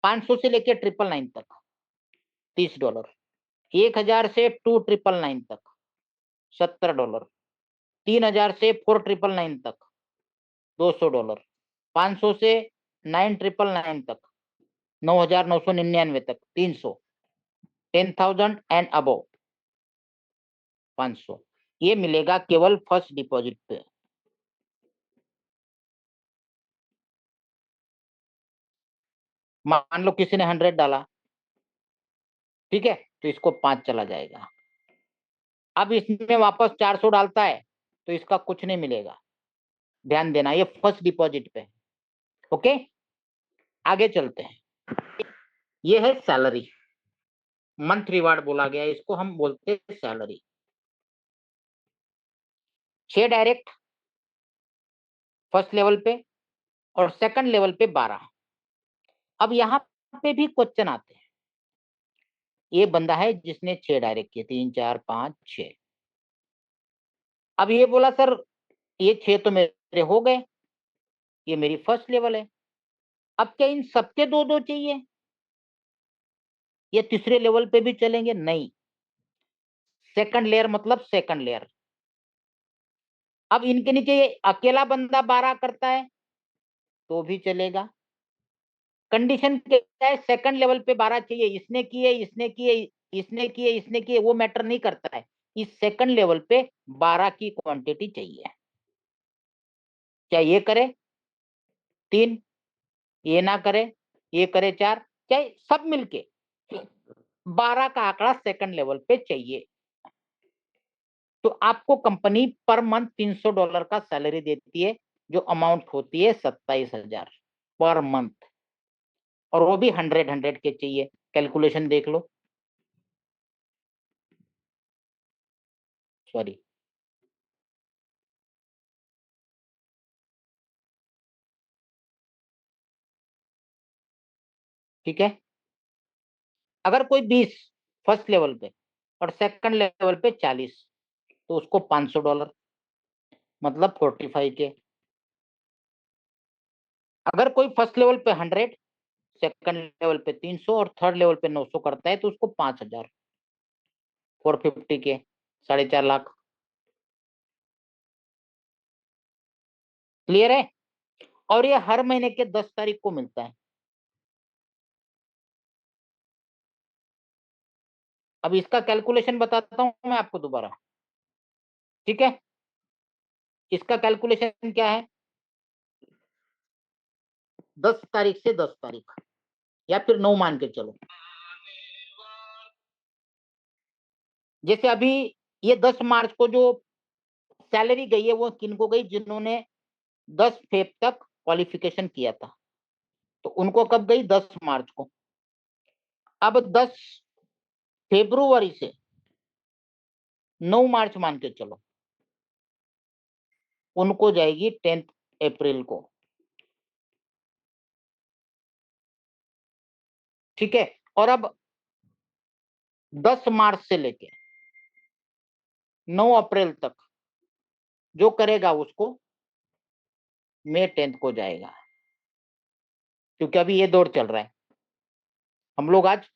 500 से लेके 999 तक $30, 1000 से 2999 तक $70, 3000 से 4999 तक $200, 500 से 9999 तक 9999 तक 300, 10,000 एंड अबव 500। ये मिलेगा केवल फर्स्ट डिपॉजिट पे। मान लो किसी ने 100 डाला, ठीक है, तो इसको 5 चला जाएगा। अब इसमें वापस 400 डालता है तो इसका कुछ नहीं मिलेगा। ध्यान देना, ये फर्स्ट डिपॉजिट पे। ओके, आगे चलते हैं। ये है सैलरी, मंथ रिवार्ड बोला गया, इसको हम बोलते हैं सैलरी। 6 डायरेक्ट फर्स्ट लेवल पे और सेकंड लेवल पे 12। अब यहाँ पे भी क्वेश्चन आते हैं। ये बंदा है जिसने 6 डायरेक्ट किए, 3 4 5 6। अब ये बोला सर ये 6 तो मेरे हो गए, ये मेरी फर्स्ट लेवल है, अब क्या इन सबके 2-2 चाहिए? ये तीसरे लेवल पे भी चलेंगे? नहीं, सेकंड लेयर मतलब सेकंड लेयर। अब इनके नीचे ये अकेला बंदा 12 करता है तो भी चलेगा। कंडीशन क्या है? सेकंड लेवल पे 12 चाहिए। इसने किए, इसने किए, इसने किए, इसने किए, वो मैटर नहीं करता है। इस सेकंड लेवल पे 12 की क्वांटिटी चाहिए। क्या ये करे 3, ये ना करे, ये करे 4, चाहे सब मिलके 12 का आंकड़ा सेकंड लेवल पे चाहिए। तो आपको कंपनी पर मंथ $300 का सैलरी देती है, जो अमाउंट होती है 27,000 पर मंथ, और वो भी 100 के चाहिए। कैलकुलेशन देख लो, सॉरी, ठीक है। अगर कोई 20 फर्स्ट लेवल पे और सेकंड लेवल पे 40, तो उसको $500 मतलब 45 के। अगर कोई फर्स्ट लेवल पे 100, सेकंड लेवल पे 300 और थर्ड लेवल पे 900 करता है तो उसको 5,000, 450 के, 4.5 लाख। क्लियर है? और ये हर महीने के 10 तारीख को मिलता है। अब इसका कैलकुलेशन बताता हूं मैं आपको दोबारा, ठीक है। इसका कैलकुलेशन क्या है? 10 तारीख से 10 तारीख या फिर 9 मान के चलो। जैसे अभी ये 10 मार्च को जो सैलरी गई है वो किनको गई, जिन्होंने 10 फेब तक क्वालिफिकेशन किया था, तो उनको कब गई, 10 मार्च को। अब 10 फरवरी से 9 मार्च मान के चलो, उनको जाएगी 10 अप्रैल को। ठीक है, और अब 10 मार्च से लेके 9 अप्रैल तक जो करेगा उसको मई 10 को जाएगा, क्योंकि अभी ये दौर चल रहा है। हम लोग आज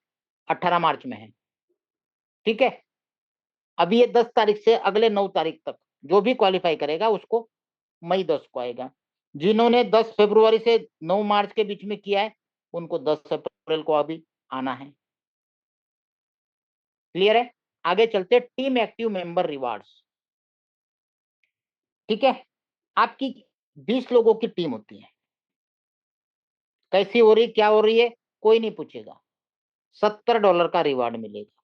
18 मार्च में हैं। ठीक है, अभी ये 10 तारीख से अगले 9 तारीख तक जो भी क्वालिफाई करेगा उसको मई 10 को आएगा। जिन्होंने 10 फरवरी से 9 मार्च के बीच में किया है उनको 10 अप्रैल को अभी आना है। क्लियर है? आगे चलते, टीम एक्टिव मेंबर रिवार्ड्स। ठीक है, आपकी 20 लोगों की टीम होती है। कैसी हो रही, क्या हो रही है, कोई नहीं पूछेगा। $70 का रिवार्ड मिलेगा।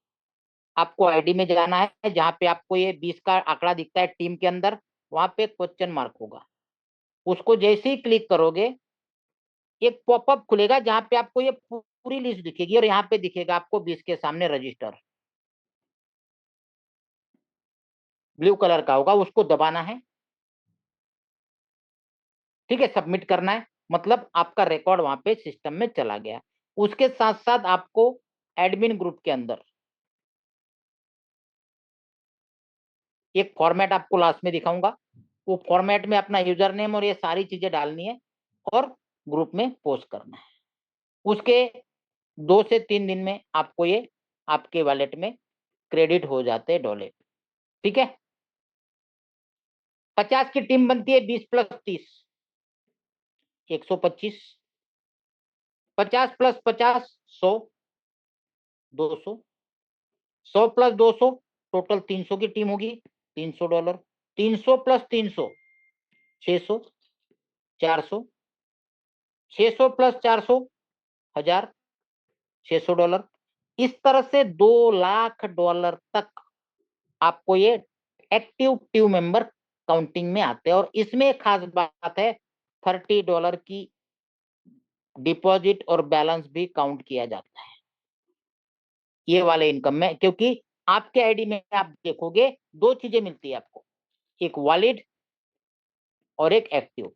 आपको आईडी में जाना है, जहां पे आपको ये 20 का आंकड़ा दिखता है टीम के अंदर, वहां पे क्वेश्चन मार्क होगा। उसको जैसे ही क्लिक करोगे एक पॉपअप खुलेगा जहां पे आपको ये पूरी लिस्ट दिखेगी, और यहाँ पे दिखेगा आपको 20 के सामने रजिस्टर, ब्लू कलर का होगा, उसको दबाना है। ठीक है, सबमिट करना है, मतलब आपका रिकॉर्ड वहां पे सिस्टम में चला गया। उसके साथ साथ आपको एडमिन ग्रुप के अंदर एक फॉर्मेट आपको लास्ट में दिखाऊंगा, वो फॉर्मेट में अपना यूजर नेम और ये सारी चीजें डालनी है और ग्रुप में पोस्ट करना है। उसके 2 से 3 दिन में आपको ये आपके वॉलेट में क्रेडिट हो जाते हैं डॉलर। ठीक है, 50 की टीम बनती है, 20 + 30 125, 50 + 50 100, 200, 100 + 200 टोटल 300 की टीम होगी, $300, 300 + 300 600, 400, 600 + 400 1000, $600। इस तरह से $2 लाख तक आपको ये एक्टिव टीम मेंबर काउंटिंग में आते हैं। और इसमें एक खास बात है, $30 की डिपॉजिट और बैलेंस भी काउंट किया जाता है ये वाले इनकम में, क्योंकि आपके आईडी में आप देखोगे 2 चीजें मिलती है आपको, एक वॉलिड और एक एक्टिव।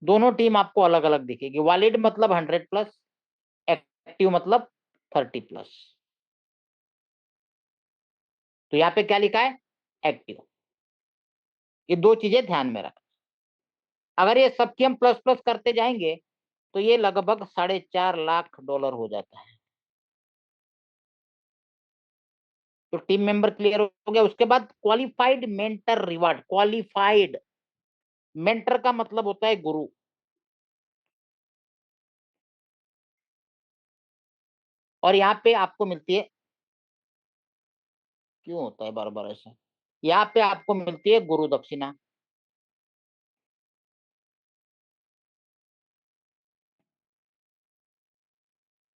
दोनों टीम आपको अलग अलग दिखेगी, वॉलिड मतलब 100+, एक्टिव मतलब 30+। तो यहाँ पे क्या लिखा है, एक्टिव। ये 2 चीजें ध्यान में रख। अगर ये सबकी हम प्लस प्लस करते जाएंगे तो ये लगभग $4.5 लाख हो जाता है। तो टीम मेंबर क्लियर हो गया। उसके बाद qualified mentor reward. Qualified mentor का मतलब होता है गुरु। और यहाँ पे आपको मिलती है, क्यों होता है बार बार ऐसा, यहाँ पे आपको मिलती है गुरु दक्षिणा।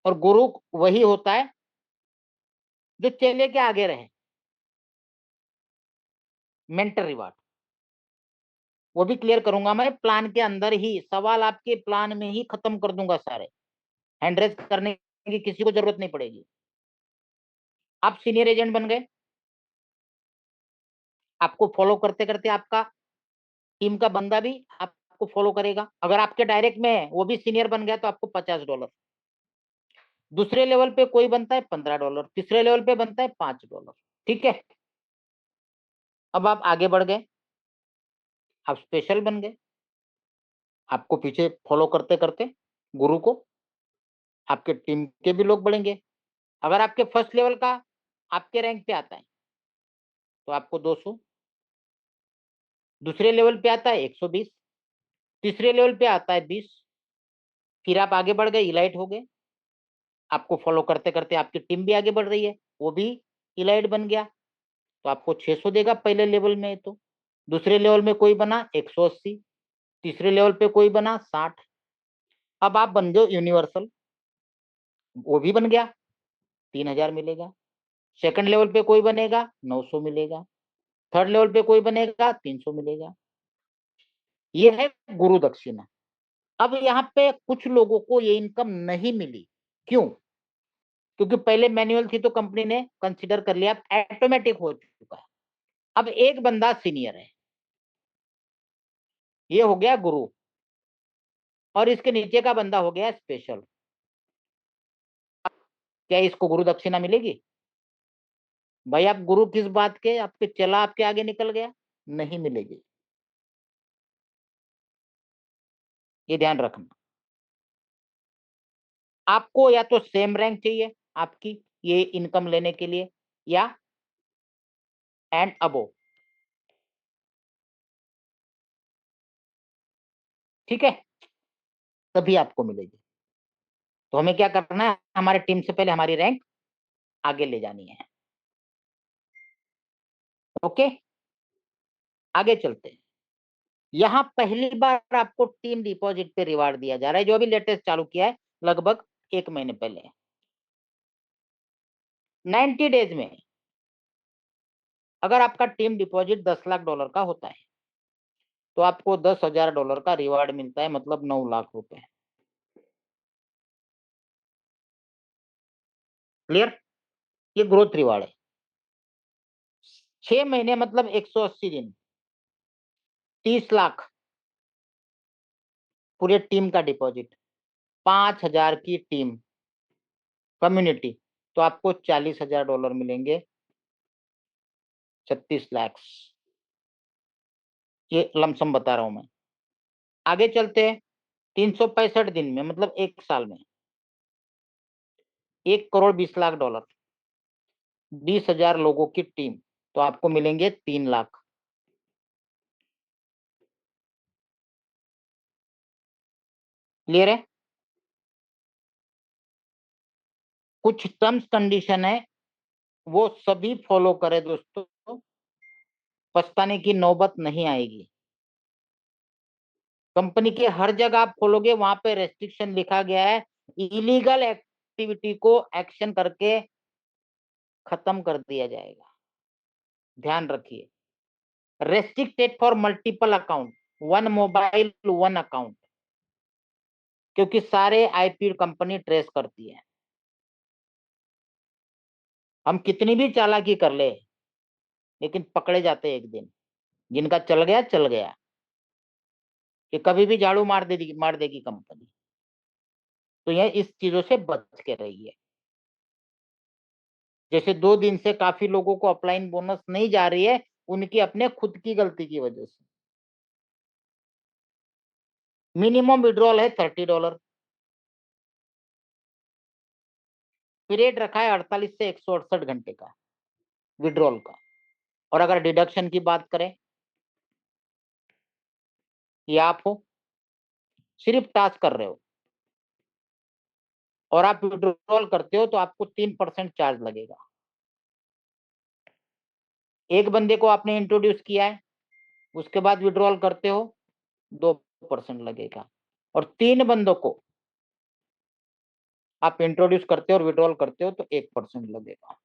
और गुरु वही होता है जो चेले के आगे रहे। मेंटर रिवार्ड वो भी क्लियर करूंगा मैं प्लान के अंदर ही, सवाल आपके प्लान में ही खत्म कर दूंगा सारे, हैंड रेज करने की किसी को जरूरत नहीं पड़ेगी। आप सीनियर एजेंट बन गए, आपको फॉलो करते करते आपका टीम का बंदा भी आपको फॉलो करेगा। अगर आपके डायरेक्ट में है वो भी सीनियर बन गया तो आपको $50। दूसरे लेवल पे कोई बनता है $15, तीसरे लेवल पे बनता है $5। ठीक है, अब आप आगे बढ़ गए, आप स्पेशल बन गए, आपको पीछे फॉलो करते करते गुरु को आपके टीम के भी लोग बढ़ेंगे। अगर आपके फर्स्ट लेवल का आपके रैंक पे आता है तो आपको 200, दूसरे लेवल पे आता है 120, तीसरे लेवल पे आता है 20, फिर आप आगे बढ़ गए, इलाइट हो गए, आपको फॉलो करते करते आपकी टीम भी आगे बढ़ रही है, वो भी इलाइट बन गया तो आपको 600 देगा पहले लेवल में। तो दूसरे लेवल में कोई बना 180, तीसरे लेवल पे कोई बना 60। अब आप बन जाओ यूनिवर्सल। वो भी बन गया, 3000 मिलेगा। सेकंड लेवल पे कोई बनेगा 900 मिलेगा। थर्ड लेवल पे कोई बनेगा 300 मिलेगा। ये है गुरु दक्षिणा। अब यहाँ पे कुछ लोगों को ये इनकम नहीं मिली, क्यों? क्योंकि पहले मैनुअल थी तो कंपनी ने कंसीडर कर लिया, ऑटोमेटिक हो चुका है। अब एक बंदा सीनियर है, ये हो गया गुरु, और इसके नीचे का बंदा हो गया स्पेशल। क्या इसको गुरु दक्षिणा मिलेगी? भाई आप गुरु किस बात के, आपके चला आपके आगे निकल गया, नहीं मिलेगी। ये ध्यान रखना। आपको या तो सेम रैंक चाहिए आपकी ये इनकम लेने के लिए, या एंड अबो, ठीक है, तभी आपको मिलेगी। तो हमें क्या करना है, हमारे टीम से पहले हमारी रैंक आगे ले जानी है। ओके, आगे चलते हैं। यहां पहली बार आपको टीम डिपॉजिट पे रिवार्ड दिया जा रहा है, जो अभी लेटेस्ट चालू किया है, लगभग 1 महीने पहले। 90 डेज में अगर आपका टीम डिपॉजिट $10 लाख का होता है तो आपको $10,000 का रिवार्ड मिलता है, मतलब 9 लाख रुपए। क्लियर? ये ग्रोथ रिवार्ड है। 6 महीने मतलब 180 दिन, 30 लाख पूरे टीम का डिपॉजिट, 5,000 की टीम कम्युनिटी, तो आपको $40,000 मिलेंगे, 36 लाख। ये लमसम बता रहा हूं मैं। आगे चलते हैं। 365 दिन में मतलब 1 साल में $1,20,00,000, 20,000 लोगों की टीम, तो आपको मिलेंगे 3 लाख। क्लियर है? कुछ टर्म्स कंडीशन है, वो सभी फॉलो करें दोस्तों, पछताने की नौबत नहीं आएगी। कंपनी के हर जगह आप खोलोगे वहां पे रेस्ट्रिक्शन लिखा गया है, इलीगल एक्टिविटी को एक्शन करके खत्म कर दिया जाएगा। ध्यान रखिए, restricted for multiple account, 1 mobile 1 account, क्योंकि सारे आईपी कंपनी ट्रेस करती है। हम कितनी भी चालाकी कर ले, लेकिन पकड़े जाते एक दिन। जिनका चल गया चल गया, कि कभी भी झाड़ू मार देगी कंपनी। तो यह इस चीजों से बच के रहिए। जैसे 2 दिन से काफी लोगों को अपलाइन बोनस नहीं जा रही है, उनकी अपने खुद की गलती की वजह से। मिनिमम विड्रॉल है $30। पीरियड रखा है 48 से 168 घंटे का विड्रॉल का। और अगर डिडक्शन की बात करें, ये आप हो, सिर्फ टास्क कर रहे हो और आप विड्रॉल करते हो तो आपको 3% चार्ज लगेगा। एक बंदे को आपने इंट्रोड्यूस किया है, उसके बाद विड्रॉल करते हो 2% लगेगा, और 3 बंदों को आप इंट्रोड्यूस करते हो और विड्रॉल करते हो तो 1% लगेगा।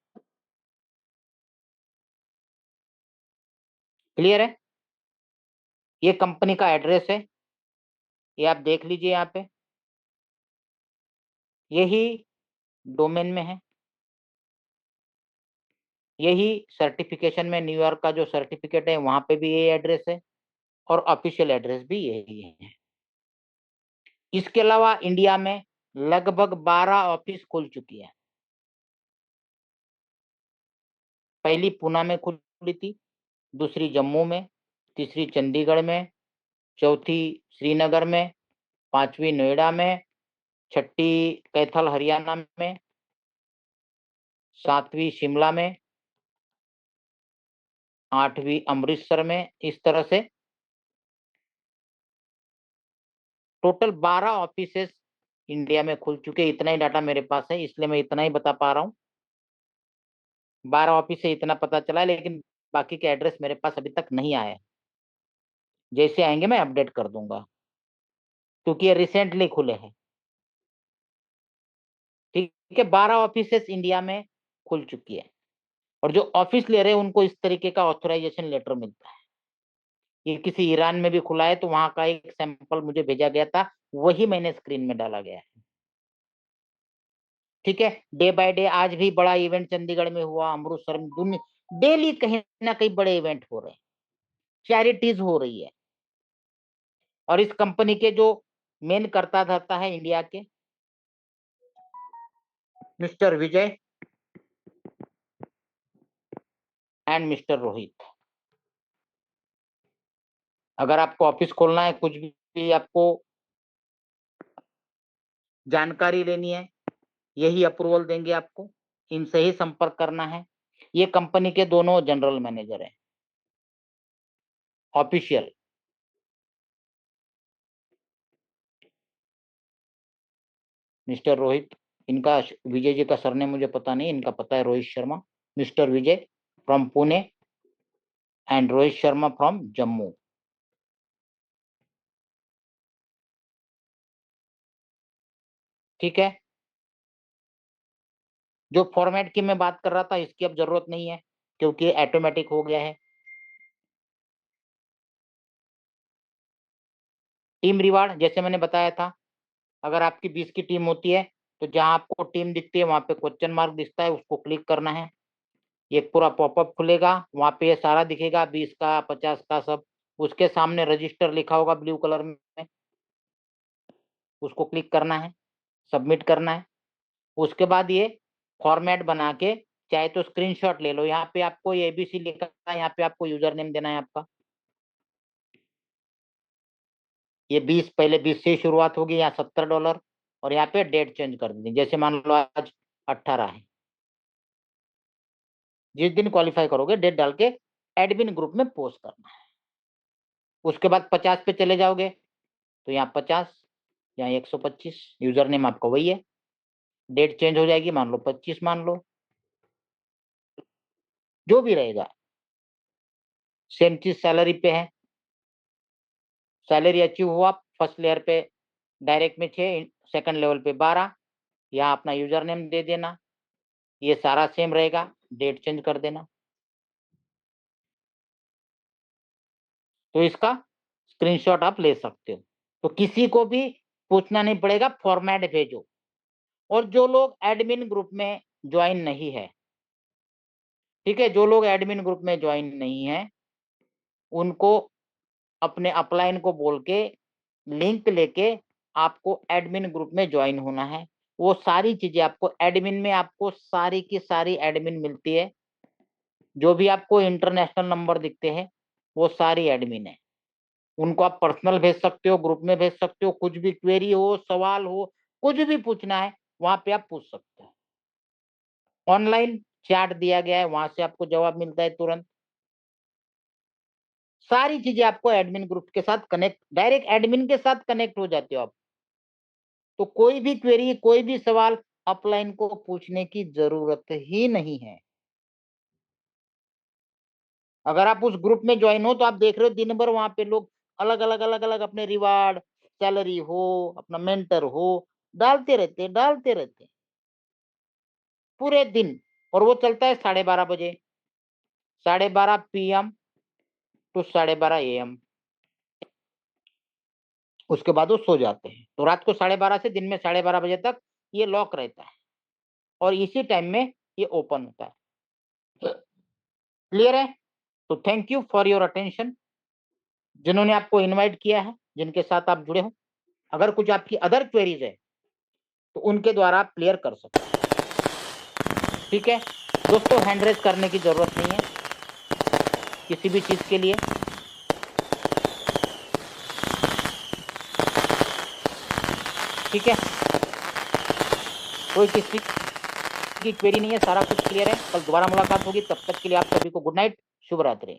क्लियर है? ये कंपनी का एड्रेस है, ये आप देख लीजिए यहाँ पे, यही डोमेन में है, यही सर्टिफिकेशन में न्यूयॉर्क का जो सर्टिफिकेट है वहां पे भी यही एड्रेस है, और ऑफिशियल एड्रेस भी यही है। इसके अलावा इंडिया में लगभग 12 ऑफिस खुल चुकी है। पहली पुणे में खुली थी, दूसरी जम्मू में, तीसरी चंडीगढ़ में, चौथी श्रीनगर में, 5वीं नोएडा में, 6ठी कैथल हरियाणा में, 7वीं शिमला में, 8वीं अमृतसर में। इस तरह से टोटल 12 ऑफिसेस इंडिया में खुल चुके। इतना ही डाटा मेरे पास है, इसलिए मैं इतना ही बता पा रहा हूँ। 12 ऑफिस से इतना पता चला है, लेकिन बाकी के एड्रेस मेरे पास अभी तक नहीं आए। जैसे आएंगे मैं अपडेट कर दूंगा, क्योंकि ये रिसेंटली खुले हैं। ठीक ठीक है, 12 ऑफिसेस इंडिया में खुल चुकी है, और जो ऑफिस ले रहे हैं उनको इस तरीके का ऑथराइजेशन लेटर मिलता है। ये किसी ईरान में भी खुला है, तो वहां का एक सैंपल मुझे भेजा गया था, वही मैंने स्क्रीन में डाला गया है। ठीक है, डे बाय डे आज भी बड़ा इवेंट चंडीगढ़ में हुआ, अमृतसर में, दुनिया डेली कहीं ना कहीं बड़े इवेंट हो रहे हैं, चैरिटीज हो रही है। और इस कंपनी के जो मेन करता धरता है इंडिया के mister Vijay and mister Rohit. अगर आपको ऑफिस खोलना है, कुछ भी आपको जानकारी लेनी है, यही अप्रूवल देंगे आपको, इनसे ही संपर्क करना है। ये कंपनी के दोनों जनरल मैनेजर हैं, ऑफिशियल। मिस्टर रोहित, इनका विजय जी का सरनेम मुझे पता नहीं, इनका पता है Rohit Sharma. Mister Vijay from Pune and Rohit Sharma from Jammu. ठीक है, जो फॉर्मेट की मैं बात कर रहा था, इसकी अब जरूरत नहीं है, क्योंकि ऑटोमेटिक हो गया है। टीम रिवार्ड, जैसे मैंने बताया था, अगर आपकी 20 की टीम होती है, तो जहां आपको टीम दिखती है वहां पे क्वेश्चन मार्क दिखता है, उसको क्लिक करना है। ये पूरा पॉपअप खुलेगा, वहां पे ये सारा दिखेगा, 20 का 50 का सब। उसके सामने रजिस्टर लिखा होगा ब्लू कलर में, उसको क्लिक करना है, सबमिट करना है। उसके बाद ये फॉर्मेट बना के, चाहे तो स्क्रीनशॉट ले लो, यहाँ पे आपको एबीसी लिखा है, यहाँ पे आपको यूजर नेम देना है आपका। ये 20, पहले 20 से शुरुआत होगी, यहाँ $70, और यहाँ पे डेट चेंज कर देंगे, जैसे मान लो आज 18 है। जिस दिन क्वालिफाई करोगे डेट डाल के एडमिन ग्रुप में पोस्ट करना है। उसके बाद 50 पे चले जाओगे, तो यहाँ 50, यहाँ 125, यूजर नेम आपका वही है, डेट चेंज हो जाएगी, मान लो 25 मान लो, जो भी रहेगा। सेम चीज सैलरी पे है, सैलरी अचीव हुआ फर्स्ट लेयर पे डायरेक्ट में 6, सेकंड लेवल पे 12, यहाँ अपना यूजर नेम दे देना, ये सारा सेम रहेगा, डेट चेंज कर देना। तो इसका स्क्रीनशॉट आप ले सकते हो, तो किसी को भी पूछना नहीं पड़ेगा, फॉर्मेट भेजो। और जो लोग एडमिन ग्रुप में ज्वाइन नहीं है, ठीक है, जो लोग एडमिन ग्रुप में ज्वाइन नहीं है, उनको अपने अपलाइन को बोल के लिंक लेके आपको एडमिन ग्रुप में ज्वाइन होना है। वो सारी चीजें आपको एडमिन में, आपको सारी की सारी एडमिन मिलती है। जो भी आपको इंटरनेशनल नंबर दिखते हैं, वो सारी एडमिन है। उनको आप पर्सनल भेज सकते हो, ग्रुप में भेज सकते हो, कुछ भी क्वेरी हो, सवाल हो, कुछ भी पूछना है, वहां पे आप पूछ सकते हो। ऑनलाइन चैट दिया गया है, वहां से आपको जवाब मिलता है तुरंत। सारी चीजें आपको एडमिन ग्रुप के साथ कनेक्ट, डायरेक्ट एडमिन के साथ कनेक्ट हो जाते हो आप। तो कोई भी क्वेरी, कोई भी सवाल अपलाइन को पूछने की जरूरत ही नहीं है। अगर आप उस ग्रुप में ज्वाइन हो, तो आप देख रहे हो दिन भर वहां पे लोग अलग अलग अपने रिवार्ड, सैलरी हो, अपना मेंटर हो, डालते रहते पूरे दिन। और वो चलता है 12:30 बजे, 12:30 PM टू 12:30 AM। उसके बाद वो सो जाते हैं, तो रात को 12:30 से दिन में 12:30 बजे तक ये लॉक रहता है, और इसी टाइम में ये ओपन होता है। क्लियर है? तो thank you for your attention, जिन्होंने आपको इनवाइट किया है, जिनके साथ आप जुड़े हो। अगर कुछ आपकी अदर क्वेरीज है, तो उनके द्वारा आप क्लियर कर सकते हैं। ठीक है दोस्तों, हैंड रेज करने की जरूरत नहीं है किसी भी चीज के लिए। ठीक है, कोई किसी की क्वेरी नहीं है, सारा कुछ क्लियर है। कल दोबारा मुलाकात होगी, तब तक के लिए आप सभी को गुड नाइट, शुभ रात्रि।